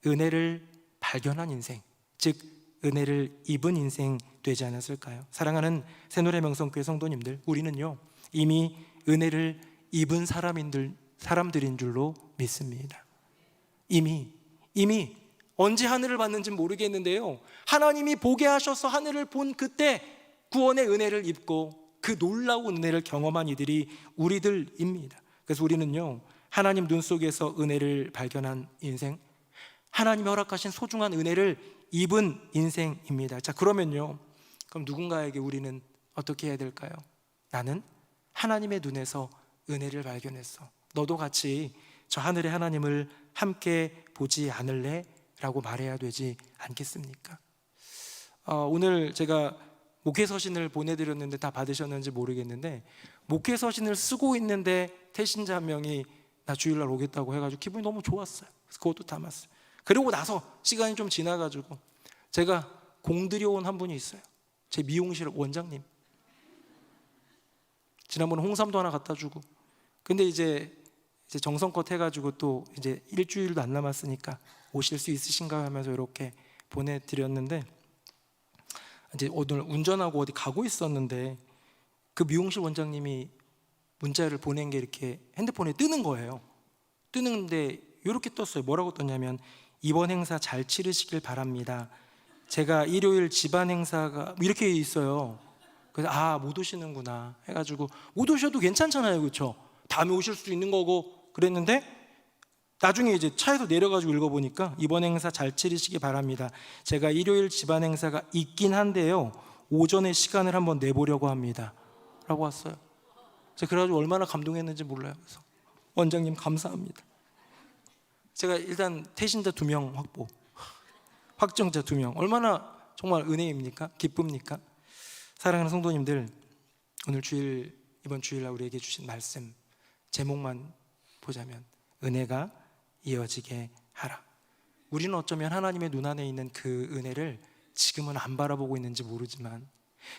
은혜를 발견한 인생, 즉 은혜를 입은 인생 되지 않았을까요? 사랑하는 새노래명성교회 성도님들, 우리는요 이미 은혜를 입은 사람들인 줄로 믿습니다. 이미 언제 하늘을 봤는지 모르겠는데요, 하나님이 보게 하셔서 하늘을 본 그때 구원의 은혜를 입고 그 놀라운 은혜를 경험한 이들이 우리들입니다. 그래서 우리는요 하나님 눈 속에서 은혜를 발견한 인생, 하나님이 허락하신 소중한 은혜를 입은 인생입니다. 자, 그러면요, 그럼 누군가에게 우리는 어떻게 해야 될까요? 나는 하나님의 눈에서 은혜를 발견했어. 너도 같이 저 하늘의 하나님을 함께 보지 않을래? 라고 말해야 되지 않겠습니까? 오늘 제가 목회서신을 보내드렸는데 다 받으셨는지 모르겠는데, 목회서신을 쓰고 있는데 태신자 한 명이 나 주일날 오겠다고 해가지고 기분이 너무 좋았어요. 그래서 그것도 담았어요. 그리고 나서 시간이 좀 지나가지고 제가 공들여온 한 분이 있어요. 제 미용실 원장님. 지난번에 홍삼도 하나 갖다 주고, 근데 이제 정성껏 해가지고 또 이제 일주일도 안 남았으니까 오실 수 있으신가 하면서 이렇게 보내드렸는데, 이제 오늘 운전하고 어디 가고 있었는데 그 미용실 원장님이 문자를 보낸 게 이렇게 핸드폰에 뜨는 거예요. 뜨는데 이렇게 떴어요. 뭐라고 떴냐면, 이번 행사 잘 치르시길 바랍니다. 제가 일요일 집안 행사가 이렇게 있어요. 그래서 못 오시는구나 해가지고, 못 오셔도 괜찮잖아요, 그렇죠? 다음에 오실 수도 있는 거고 그랬는데, 나중에 이제 차에서 내려가지고 읽어보니까 이번 행사 잘 치르시기 바랍니다. 제가 일요일 집안 행사가 있긴 한데요, 오전에 시간을 한번 내보려고 합니다 라고 왔어요. 제가 그래가지고 얼마나 감동했는지 몰라요. 그래서 원장님 감사합니다. 제가 일단 태신자 2명 확보, 확정자 2명, 얼마나 정말 은혜입니까? 기쁩니까? 사랑하는 성도님들, 오늘 이번 주일날 우리에게 주신 말씀 제목만 보자면, 은혜가 이어지게 하라. 우리는 어쩌면 하나님의 눈 안에 있는 그 은혜를 지금은 안 바라보고 있는지 모르지만,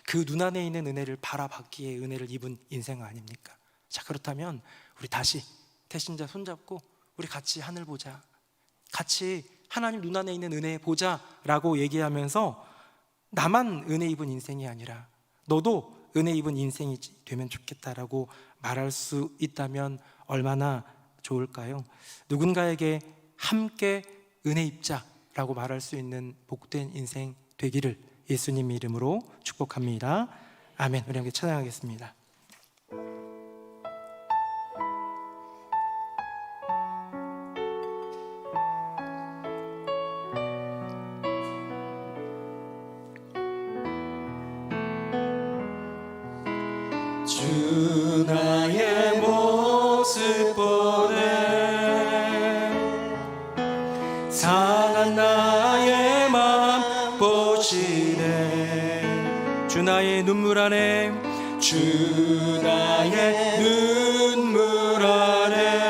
그 눈 안에 있는 은혜를 바라봤기에 은혜를 입은 인생 아닙니까? 자, 그렇다면 우리 다시 태신자 손잡고 우리 같이 하늘 보자, 같이 하나님 눈 안에 있는 은혜 보자 라고 얘기하면서, 나만 은혜 입은 인생이 아니라 너도 은혜 입은 인생이 되면 좋겠다라고 말할 수 있다면 얼마나 좋을까요? 누군가에게 함께 은혜 입자라고 말할 수 있는 복된 인생 되기를 예수님 이름으로 축복합니다. 아멘. 우리 함께 찬양하겠습니다. 주 나의 모습 보네, 상한 나의 맘 보시네. 주 나의 눈물 안에, 주 나의 눈물 안에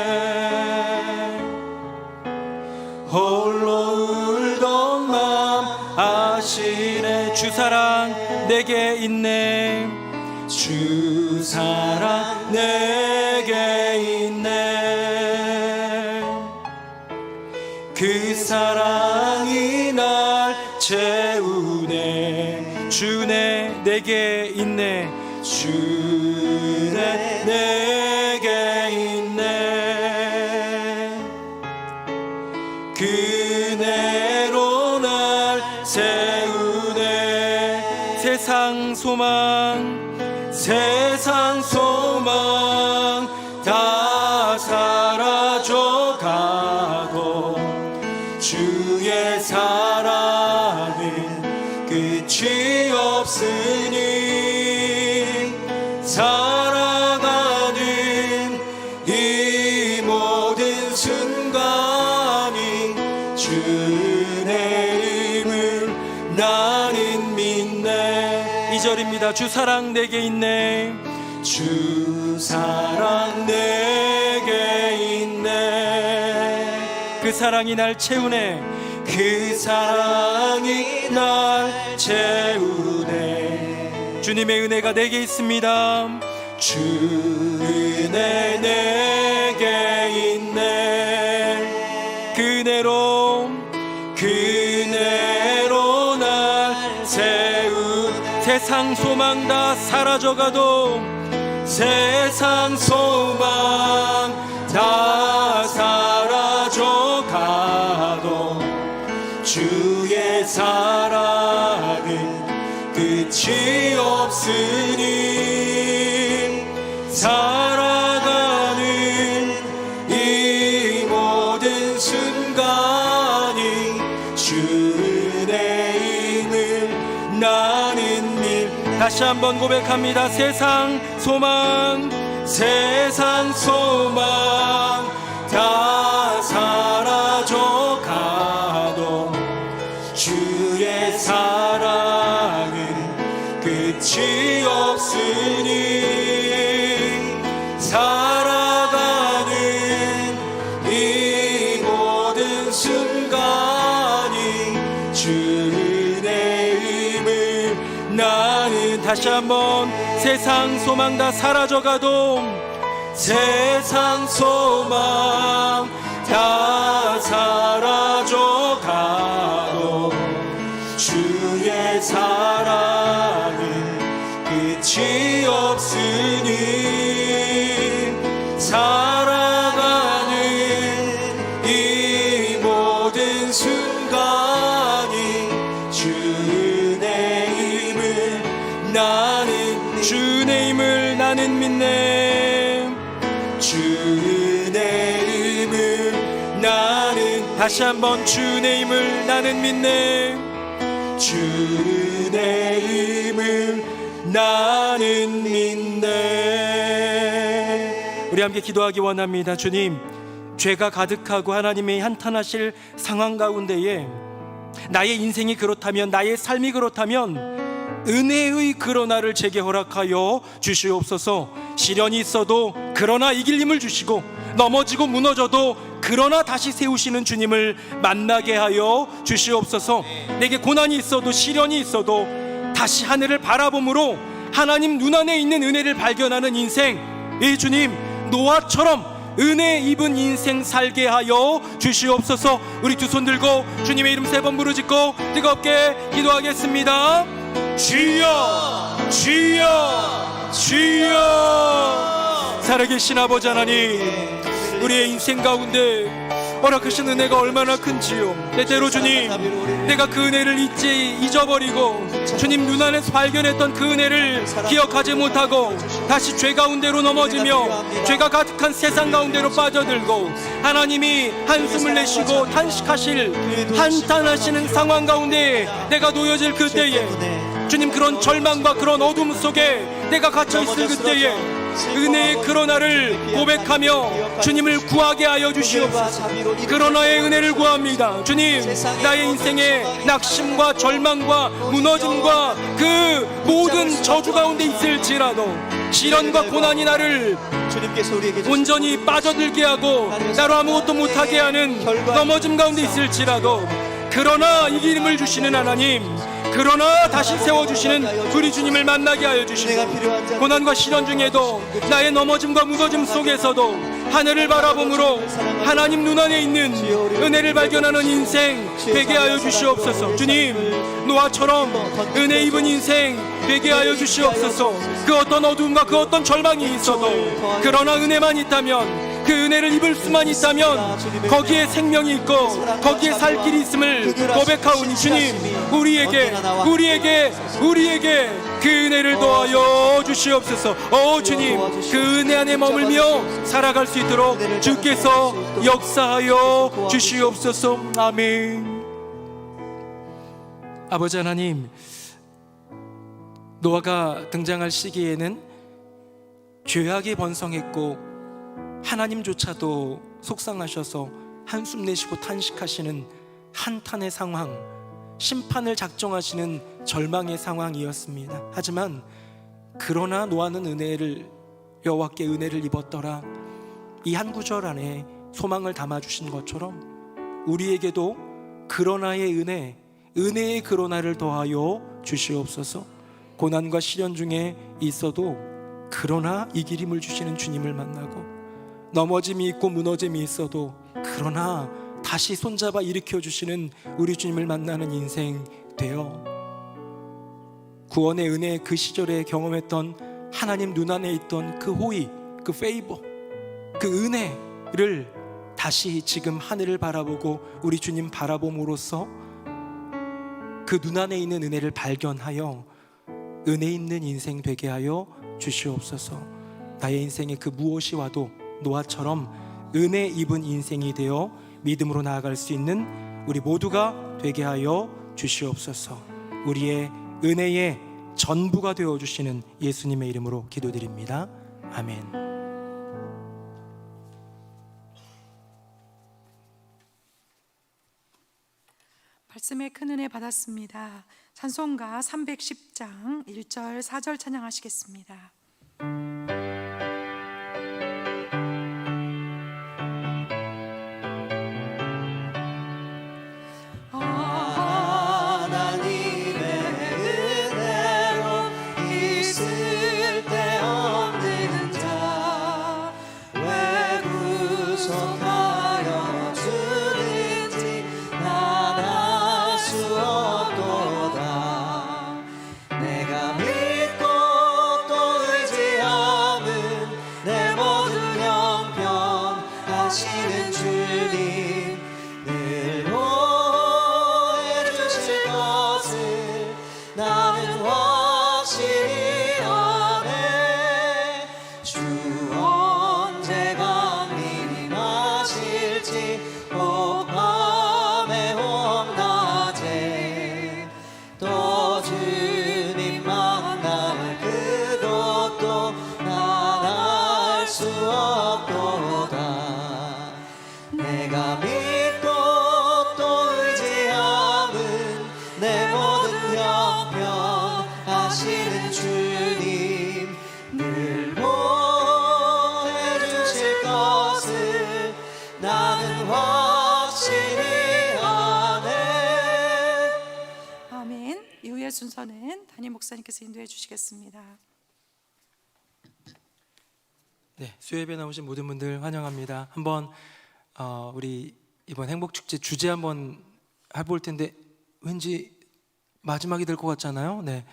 홀로 울던 맘 아시네. 주 사랑 내게 있네, 주 사랑 내게 있네. 그 사랑이 날 채우네. 주네 내게 있네, 주네 내게 있네. 그네로 날 세우네. 세상 소망 다 사라져가고, 주의 사랑은 끝이 없으니 살아가는 이 모든 순간이 주의 이름을 나는 믿네. 2절입니다. 주 사랑 내게 있네, 주 사랑 내게 있네. 그 사랑이 날 채우네, 그 사랑이 날 채우네. 주님의 은혜가 내게 있습니다, 주 은혜 내게 있네. 그네로 날 세운. 세상 소망 다 사라져가도, 세상 소망 다 사라져가도, 주의 사랑은 끝이 없으니 살아가는 이 다시 한번 고백합니다. 세상 소망 다 사라져 가도 주의 사랑은 끝이 없으니 살아가는 이 모든 순간이 주 은혜임을 나는 다시 한번 세상 소망 다 사라져가도 세상 소망 다 사라져가도 주의 사랑은 끝이 없으니 살아가는 이 모든 순간이 주 은혜임을 나는 주 은혜임을 나는 믿네. 주 은혜임을 나는 다시 한번 주 은혜임을 나는 믿네. 주 은혜임을 나는 믿네. 우리 함께 기도하기 원합니다. 주님, 죄가 가득하고 하나님의 한탄하실 상황 가운데에 나의 인생이 그렇다면, 나의 삶이 그렇다면 은혜의 그러나를 제게 허락하여 주시옵소서. 시련이 있어도 그러나 이길 힘을 주시고, 넘어지고 무너져도 그러나 다시 세우시는 주님을 만나게 하여 주시옵소서. 내게 고난이 있어도 시련이 있어도 다시 하늘을 바라봄으로 하나님 눈안에 있는 은혜를 발견하는 인생, 이 주님 노아처럼 은혜 입은 인생 살게 하여 주시옵소서. 우리 두 손 들고 주님의 이름 3번 부르짖고 뜨겁게 기도하겠습니다. 주여 주여 주여. 살아계신 아버지 하나님, 우리의 인생 가운데 허락하신 은혜가 얼마나 큰지요. 때때로 주님, 내가 그 은혜를 잊어버리고 주님 눈안에서 발견했던 그 은혜를 기억하지 못하고 다시 죄 가운데로 넘어지며 죄가 가득한 세상 가운데로 빠져들고 하나님이 한숨을 내쉬고 탄식하실 한탄하시는 상황 가운데 내가 놓여질 그때에 주님, 그런 절망과 그런 어둠 속에 내가 갇혀있을 그때에 은혜의 그러나를 고백하며 주님을 구하게 하여 주시옵소서. 그러나의 은혜를 구합니다. 주님, 나의 인생에 낙심과 절망과 무너짐과 그 모든 저주 가운데 있을지라도 시련과 고난이 나를 온전히 빠져들게 하고 나로 아무것도 못하게 하는 넘어짐 가운데 있을지라도 그러나 이기림을 주시는 하나님, 그러나 다시 세워주시는 우리 주님을 만나게 하여 주시고, 고난과 시련 중에도 나의 넘어짐과 무너짐 속에서도 하늘을 바라봄으로 하나님 눈안에 있는 은혜를 발견하는 인생 되게 하여 주시옵소서. 주님, 노아처럼 은혜 입은 인생 되게 하여 주시옵소서. 그 어떤 어두움과 그 어떤 절망이 있어도 그러나 은혜만 있다면, 그 은혜를 입을 수만 있다면 거기에 생명이 있고 거기에 살 길이 있음을 고백하오니 주님, 우리에게 그 은혜를 더하여 주시옵소서. 주님, 그 은혜 안에 머물며 살아갈 수 있도록 주께서 역사하여 주시옵소서. 아멘. 아버지 하나님, 노아가 등장할 시기에는 죄악이 번성했고 하나님조차도 속상하셔서 한숨 내쉬고 탄식하시는 한탄의 상황, 심판을 작정하시는 절망의 상황이었습니다. 하지만 그러나 노아는 여호와께 은혜를 입었더라. 이 한 구절 안에 소망을 담아주신 것처럼 우리에게도 그러나의 은혜의 그러나를 더하여 주시옵소서. 고난과 시련 중에 있어도 그러나 이기림을 주시는 주님을 만나고, 넘어짐이 있고 무너짐이 있어도 그러나 다시 손잡아 일으켜 주시는 우리 주님을 만나는 인생 되어 구원의 은혜 그 시절에 경험했던 하나님 눈안에 있던 그 호의, 그 페이버, 그 은혜를 다시 지금 하늘을 바라보고 우리 주님 바라봄으로써 그 눈안에 있는 은혜를 발견하여 은혜 있는 인생 되게 하여 주시옵소서. 나의 인생에 그 무엇이 와도 노아처럼 은혜 입은 인생이 되어 믿음으로 나아갈 수 있는 우리 모두가 되게 하여 주시옵소서. 우리의 은혜의 전부가 되어주시는 예수님의 이름으로 기도드립니다. 아멘. 말씀에 큰 은혜 받았습니다. 찬송가 310장 1절 4절 찬양하시겠습니다. 순서는 담임 목사님께서 인도해 주시겠습니다. 네, 수요예배 나오신 모든 분들 환영합니다. 한번 우리 이번 행복축제 주제 한번 해볼 텐데 왠지 마지막이 될 것 같잖아요. 네,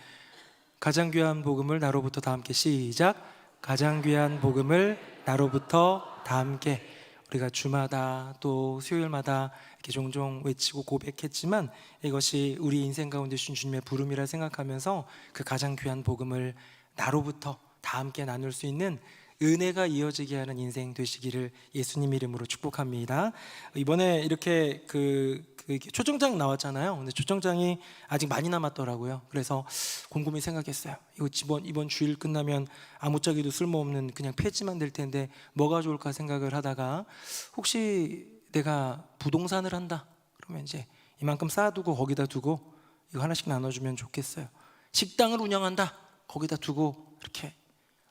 가장 귀한 복음을 나로부터 다 함께. 시작. 가장 귀한 복음을 나로부터 다 함께. 우리가 주마다 또 수요일마다 이렇게 종종 외치고 고백했지만 이것이 우리 인생 가운데 주신 주님의 부름이라 생각하면서 그 가장 귀한 복음을 나로부터 다 함께 나눌 수 있는 은혜가 이어지게 하는 인생 되시기를 예수님 이름으로 축복합니다. 이번에 이렇게 초청장 나왔잖아요. 근데 초청장이 아직 많이 남았더라고요. 그래서 곰곰이 생각했어요. 이번 주일 끝나면 아무짝에도 쓸모없는 그냥 폐지만 될 텐데 뭐가 좋을까 생각을 하다가 혹시 내가 부동산을 한다 그러면 이제 이만큼 쌓아두고 거기다 두고 이거 하나씩 나눠주면 좋겠어요. 식당을 운영한다 거기다 두고 이렇게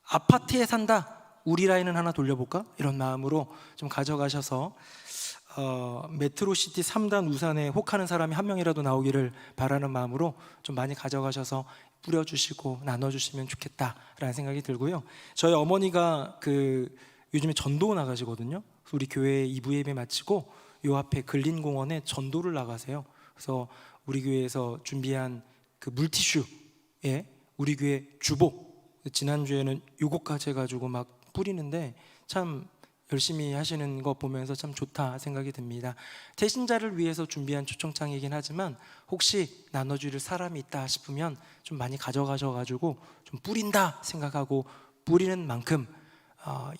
아파트에 산다 우리 라인은 하나 돌려볼까? 이런 마음으로 좀 가져가셔서 메트로시티 3단 우산에 혹하는 사람이 한 명이라도 나오기를 바라는 마음으로 좀 많이 가져가셔서 뿌려주시고 나눠주시면 좋겠다라는 생각이 들고요. 저희 어머니가 요즘에 전도 나가시거든요. 우리 교회 2부 예배 마치고 요 앞에 근린공원에 전도를 나가세요. 그래서 우리 교회에서 준비한 그 물티슈에 우리 교회 주보 지난주에는 요거까지 해가지고 막 뿌리는데 참 열심히 하시는 거 보면서 참 좋다 생각이 듭니다. 대신자를 위해서 준비한 초청장이긴 하지만 혹시 나눠줄 사람이 있다 싶으면 좀 많이 가져가셔가지고 좀 뿌린다 생각하고 뿌리는 만큼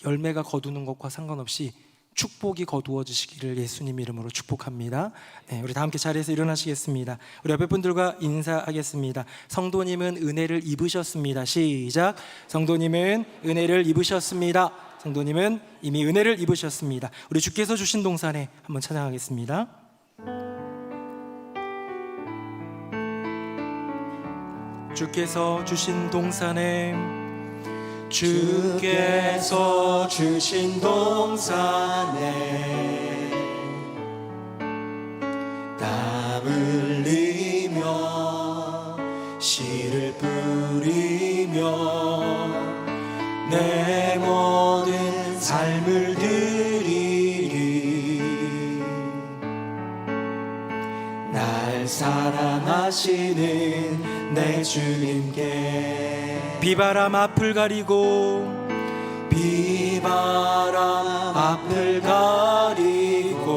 열매가 거두는 것과 상관없이 축복이 거두어지시기를 예수님 이름으로 축복합니다. 네, 우리 다 함께 자리에서 일어나시겠습니다. 우리 옆에 분들과 인사하겠습니다. 성도님은 은혜를 입으셨습니다. 시작. 성도님은 은혜를 입으셨습니다. 성도님은 이미 은혜를 입으셨습니다. 우리 주께서 주신 동산에 한번 찬양하겠습니다. 주께서 주신 동산에 주께서 주신 동산에 땀 흘리며 씨를 뿌리며 내 모든 삶을 드리리 날 사랑하시는 내 주님께 비바람 앞을 가리고 비바람 앞을 가리고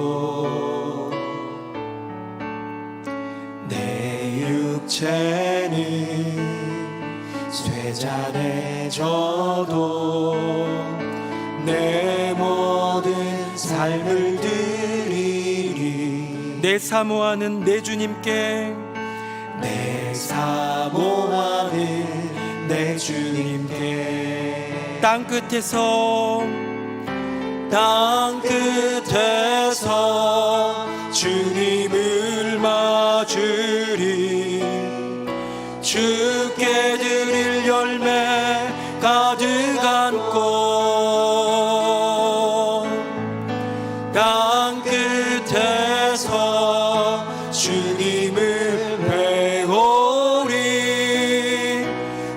내 육체는 쇠잔해져도 내 모든 삶을 드리리 내 사모하는 내 주님께 내 사모하는 내 주님께 땅 끝에서 주님을 맞으리 주께 드릴 열매 가득한 꽃 땅 끝에서 주님을 배우리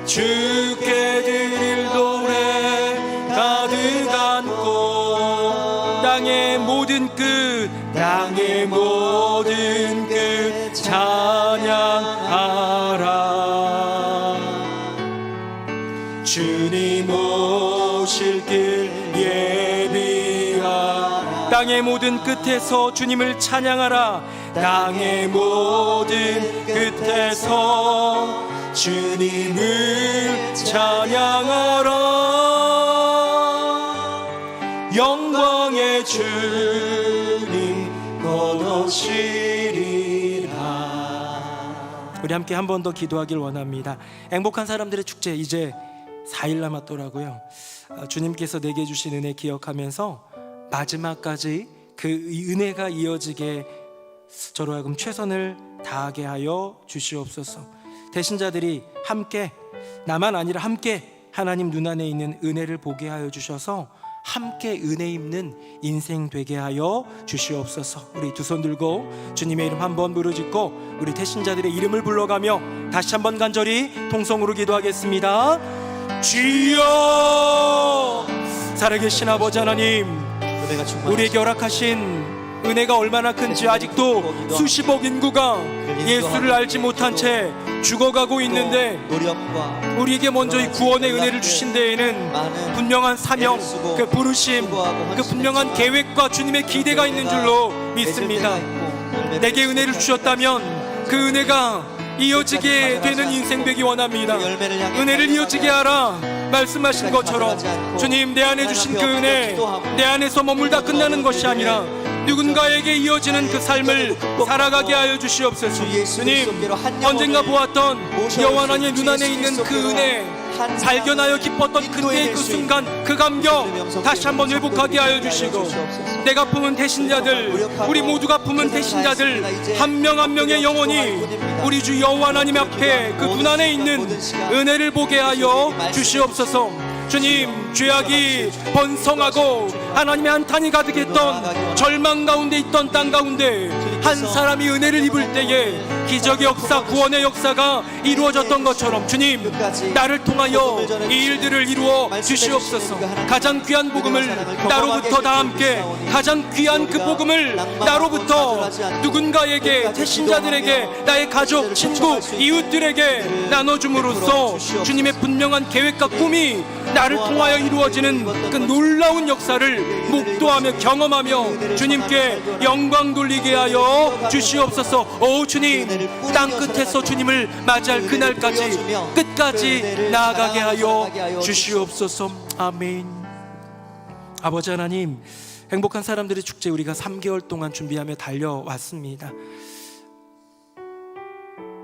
주께 드릴 노래 가득한 꽃 땅의 모든 끝 찬양하라 주님 오실 길 예비하라 땅의 모든 끝에서 주님을 찬양하라 땅의 모든 끝에서 주님을 찬양하라 영광의 주님 곧 오시리라. 우리 함께 한 번 더 기도하길 원합니다. 행복한 사람들의 축제 이제 4일 남았더라고요. 주님께서 내게 주신 은혜 기억하면서 마지막까지 그 은혜가 이어지게 저로 하여금 최선을 다하게 하여 주시옵소서. 대신자들이 함께 나만 아니라 함께 하나님 눈안에 있는 은혜를 보게 하여 주셔서 함께 은혜 입는 인생 되게 하여 주시옵소서. 우리 두 손 들고 주님의 이름 한번 부르짖고 우리 태신자들의 이름을 불러가며 다시 한번 간절히 통성으로 기도하겠습니다. 주여 살아계신 아버지 하나님 우리에게 허락하신 은혜가 얼마나 큰지 아직도 수십억 인구가 예수를 알지 못한 채 죽어가고 있는데 우리에게 먼저 이 구원의 은혜를 주신 데에는 분명한 사명, 그 부르심, 그 분명한 계획과 주님의 기대가 있는 줄로 믿습니다. 내게 은혜를 주셨다면 그 은혜가 이어지게 되는 인생 되기 원합니다. 은혜를 이어지게 하라 말씀하신 것처럼 주님 내 안에 주신 그 은혜 내 안에서 머물다 끝나는 것이 아니라 누군가에게 이어지는 그 삶을 살아가게 하여 주시옵소서. 주님 언젠가 보았던 여호와 하나님의 눈안에 있는 그 은혜 발견하여 기뻤던 그때의 그 순간 그 감격 다시 한번 회복하게 하여 주시고 내가 품은 대신자들 우리 모두가 품은 대신자들 한 명 한 명의 영혼이 우리 주 여호와 하나님 앞에 그 눈안에 있는 은혜를 보게 하여 주시옵소서. 주님 죄악이 번성하고 하나님의 한탄이 가득했던 절망 가운데 있던 땅 가운데 한 사람이 은혜를 입을 때에 기적의 역사 구원의 역사가 이루어졌던 것처럼 주님 나를 통하여 이 일들을 이루어 주시옵소서. 가장 귀한 복음을 나로부터 다 함께 가장 귀한 그 복음을 나로부터 누군가에게 태신자들에게 나의 가족 친구 이웃들에게 나눠줌으로써 주님의 분명한 계획과 꿈이 나를 통하여 이루어지는 그 놀라운 역사를 목도하며 경험하며 주님께 영광 돌리게 하여 주시옵소서. 오 주님 땅 끝에서 주님을 맞이할 그날까지 끝까지 나아가게 하여 주시옵소서. 아멘. 아버지 하나님 행복한 사람들의 축제 우리가 3개월 동안 준비하며 달려왔습니다.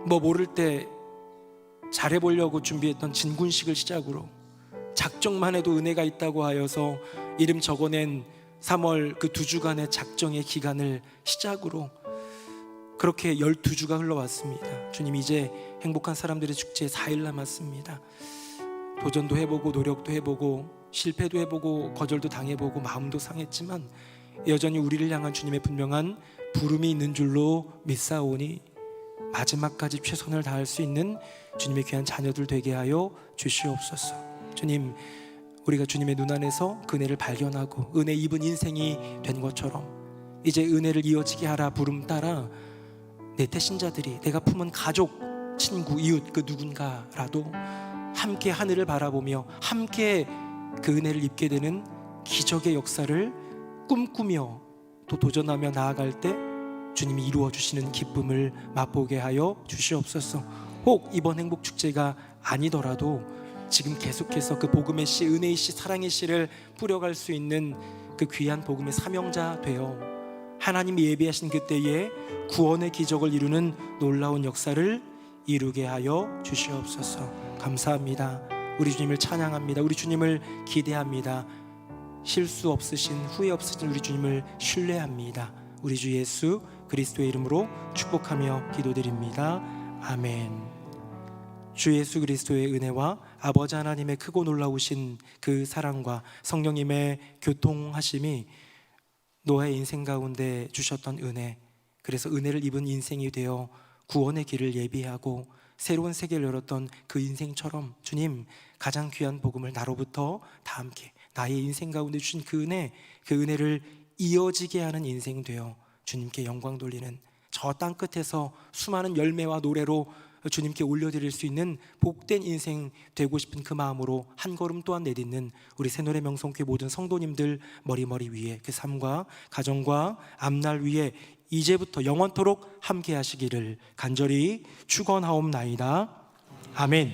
뭐 모를 때 잘해보려고 준비했던 진군식을 시작으로 작정만 해도 은혜가 있다고 하여서 이름 적어낸 3월 그 2주간의 작정의 기간을 시작으로 그렇게 12주가 흘러왔습니다. 주님 이제 행복한 사람들의 축제에 4일 남았습니다. 도전도 해보고 노력도 해보고 실패도 해보고 거절도 당해보고 마음도 상했지만 여전히 우리를 향한 주님의 분명한 부름이 있는 줄로 믿사오니 마지막까지 최선을 다할 수 있는 주님의 귀한 자녀들 되게 하여 주시옵소서. 주님 우리가 주님의 눈안에서 그 은혜를 발견하고 은혜 입은 인생이 된 것처럼 이제 은혜를 이어지게 하라 부름 따라 내 태신자들이 내가 품은 가족, 친구, 이웃 그 누군가라도 함께 하늘을 바라보며 함께 그 은혜를 입게 되는 기적의 역사를 꿈꾸며 또 도전하며 나아갈 때 주님이 이루어 주시는 기쁨을 맛보게 하여 주시옵소서. 혹 이번 행복축제가 아니더라도 지금 계속해서 그 복음의 씨, 은혜의 씨, 사랑의 씨를 뿌려갈 수 있는 그 귀한 복음의 사명자 되어 하나님이 예비하신 그때에 구원의 기적을 이루는 놀라운 역사를 이루게 하여 주시옵소서. 감사합니다. 우리 주님을 찬양합니다. 우리 주님을 기대합니다. 실수 없으신, 후회 없으신 우리 주님을 신뢰합니다. 우리 주 예수 그리스도의 이름으로 축복하며 기도드립니다. 아멘. 주 예수 그리스도의 은혜와 아버지 하나님의 크고 놀라우신 그 사랑과 성령님의 교통하심이 노아의 인생 가운데 주셨던 은혜, 그래서 은혜를 입은 인생이 되어 구원의 길을 예비하고 새로운 세계를 열었던 그 인생처럼 주님 가장 귀한 복음을 나로부터 다 함께 나의 인생 가운데 주신 그 은혜를 이어지게 하는 인생 되어 주님께 영광 돌리는 저 땅끝에서 수많은 열매와 노래로 주님께 올려드릴 수 있는 복된 인생 되고 싶은 그 마음으로 한 걸음 또한 내딛는 우리 새노래 명성교회 모든 성도님들 머리머리 위에 그 삶과 가정과 앞날 위에 이제부터 영원토록 함께 하시기를 간절히 축원하옵나이다. 아멘.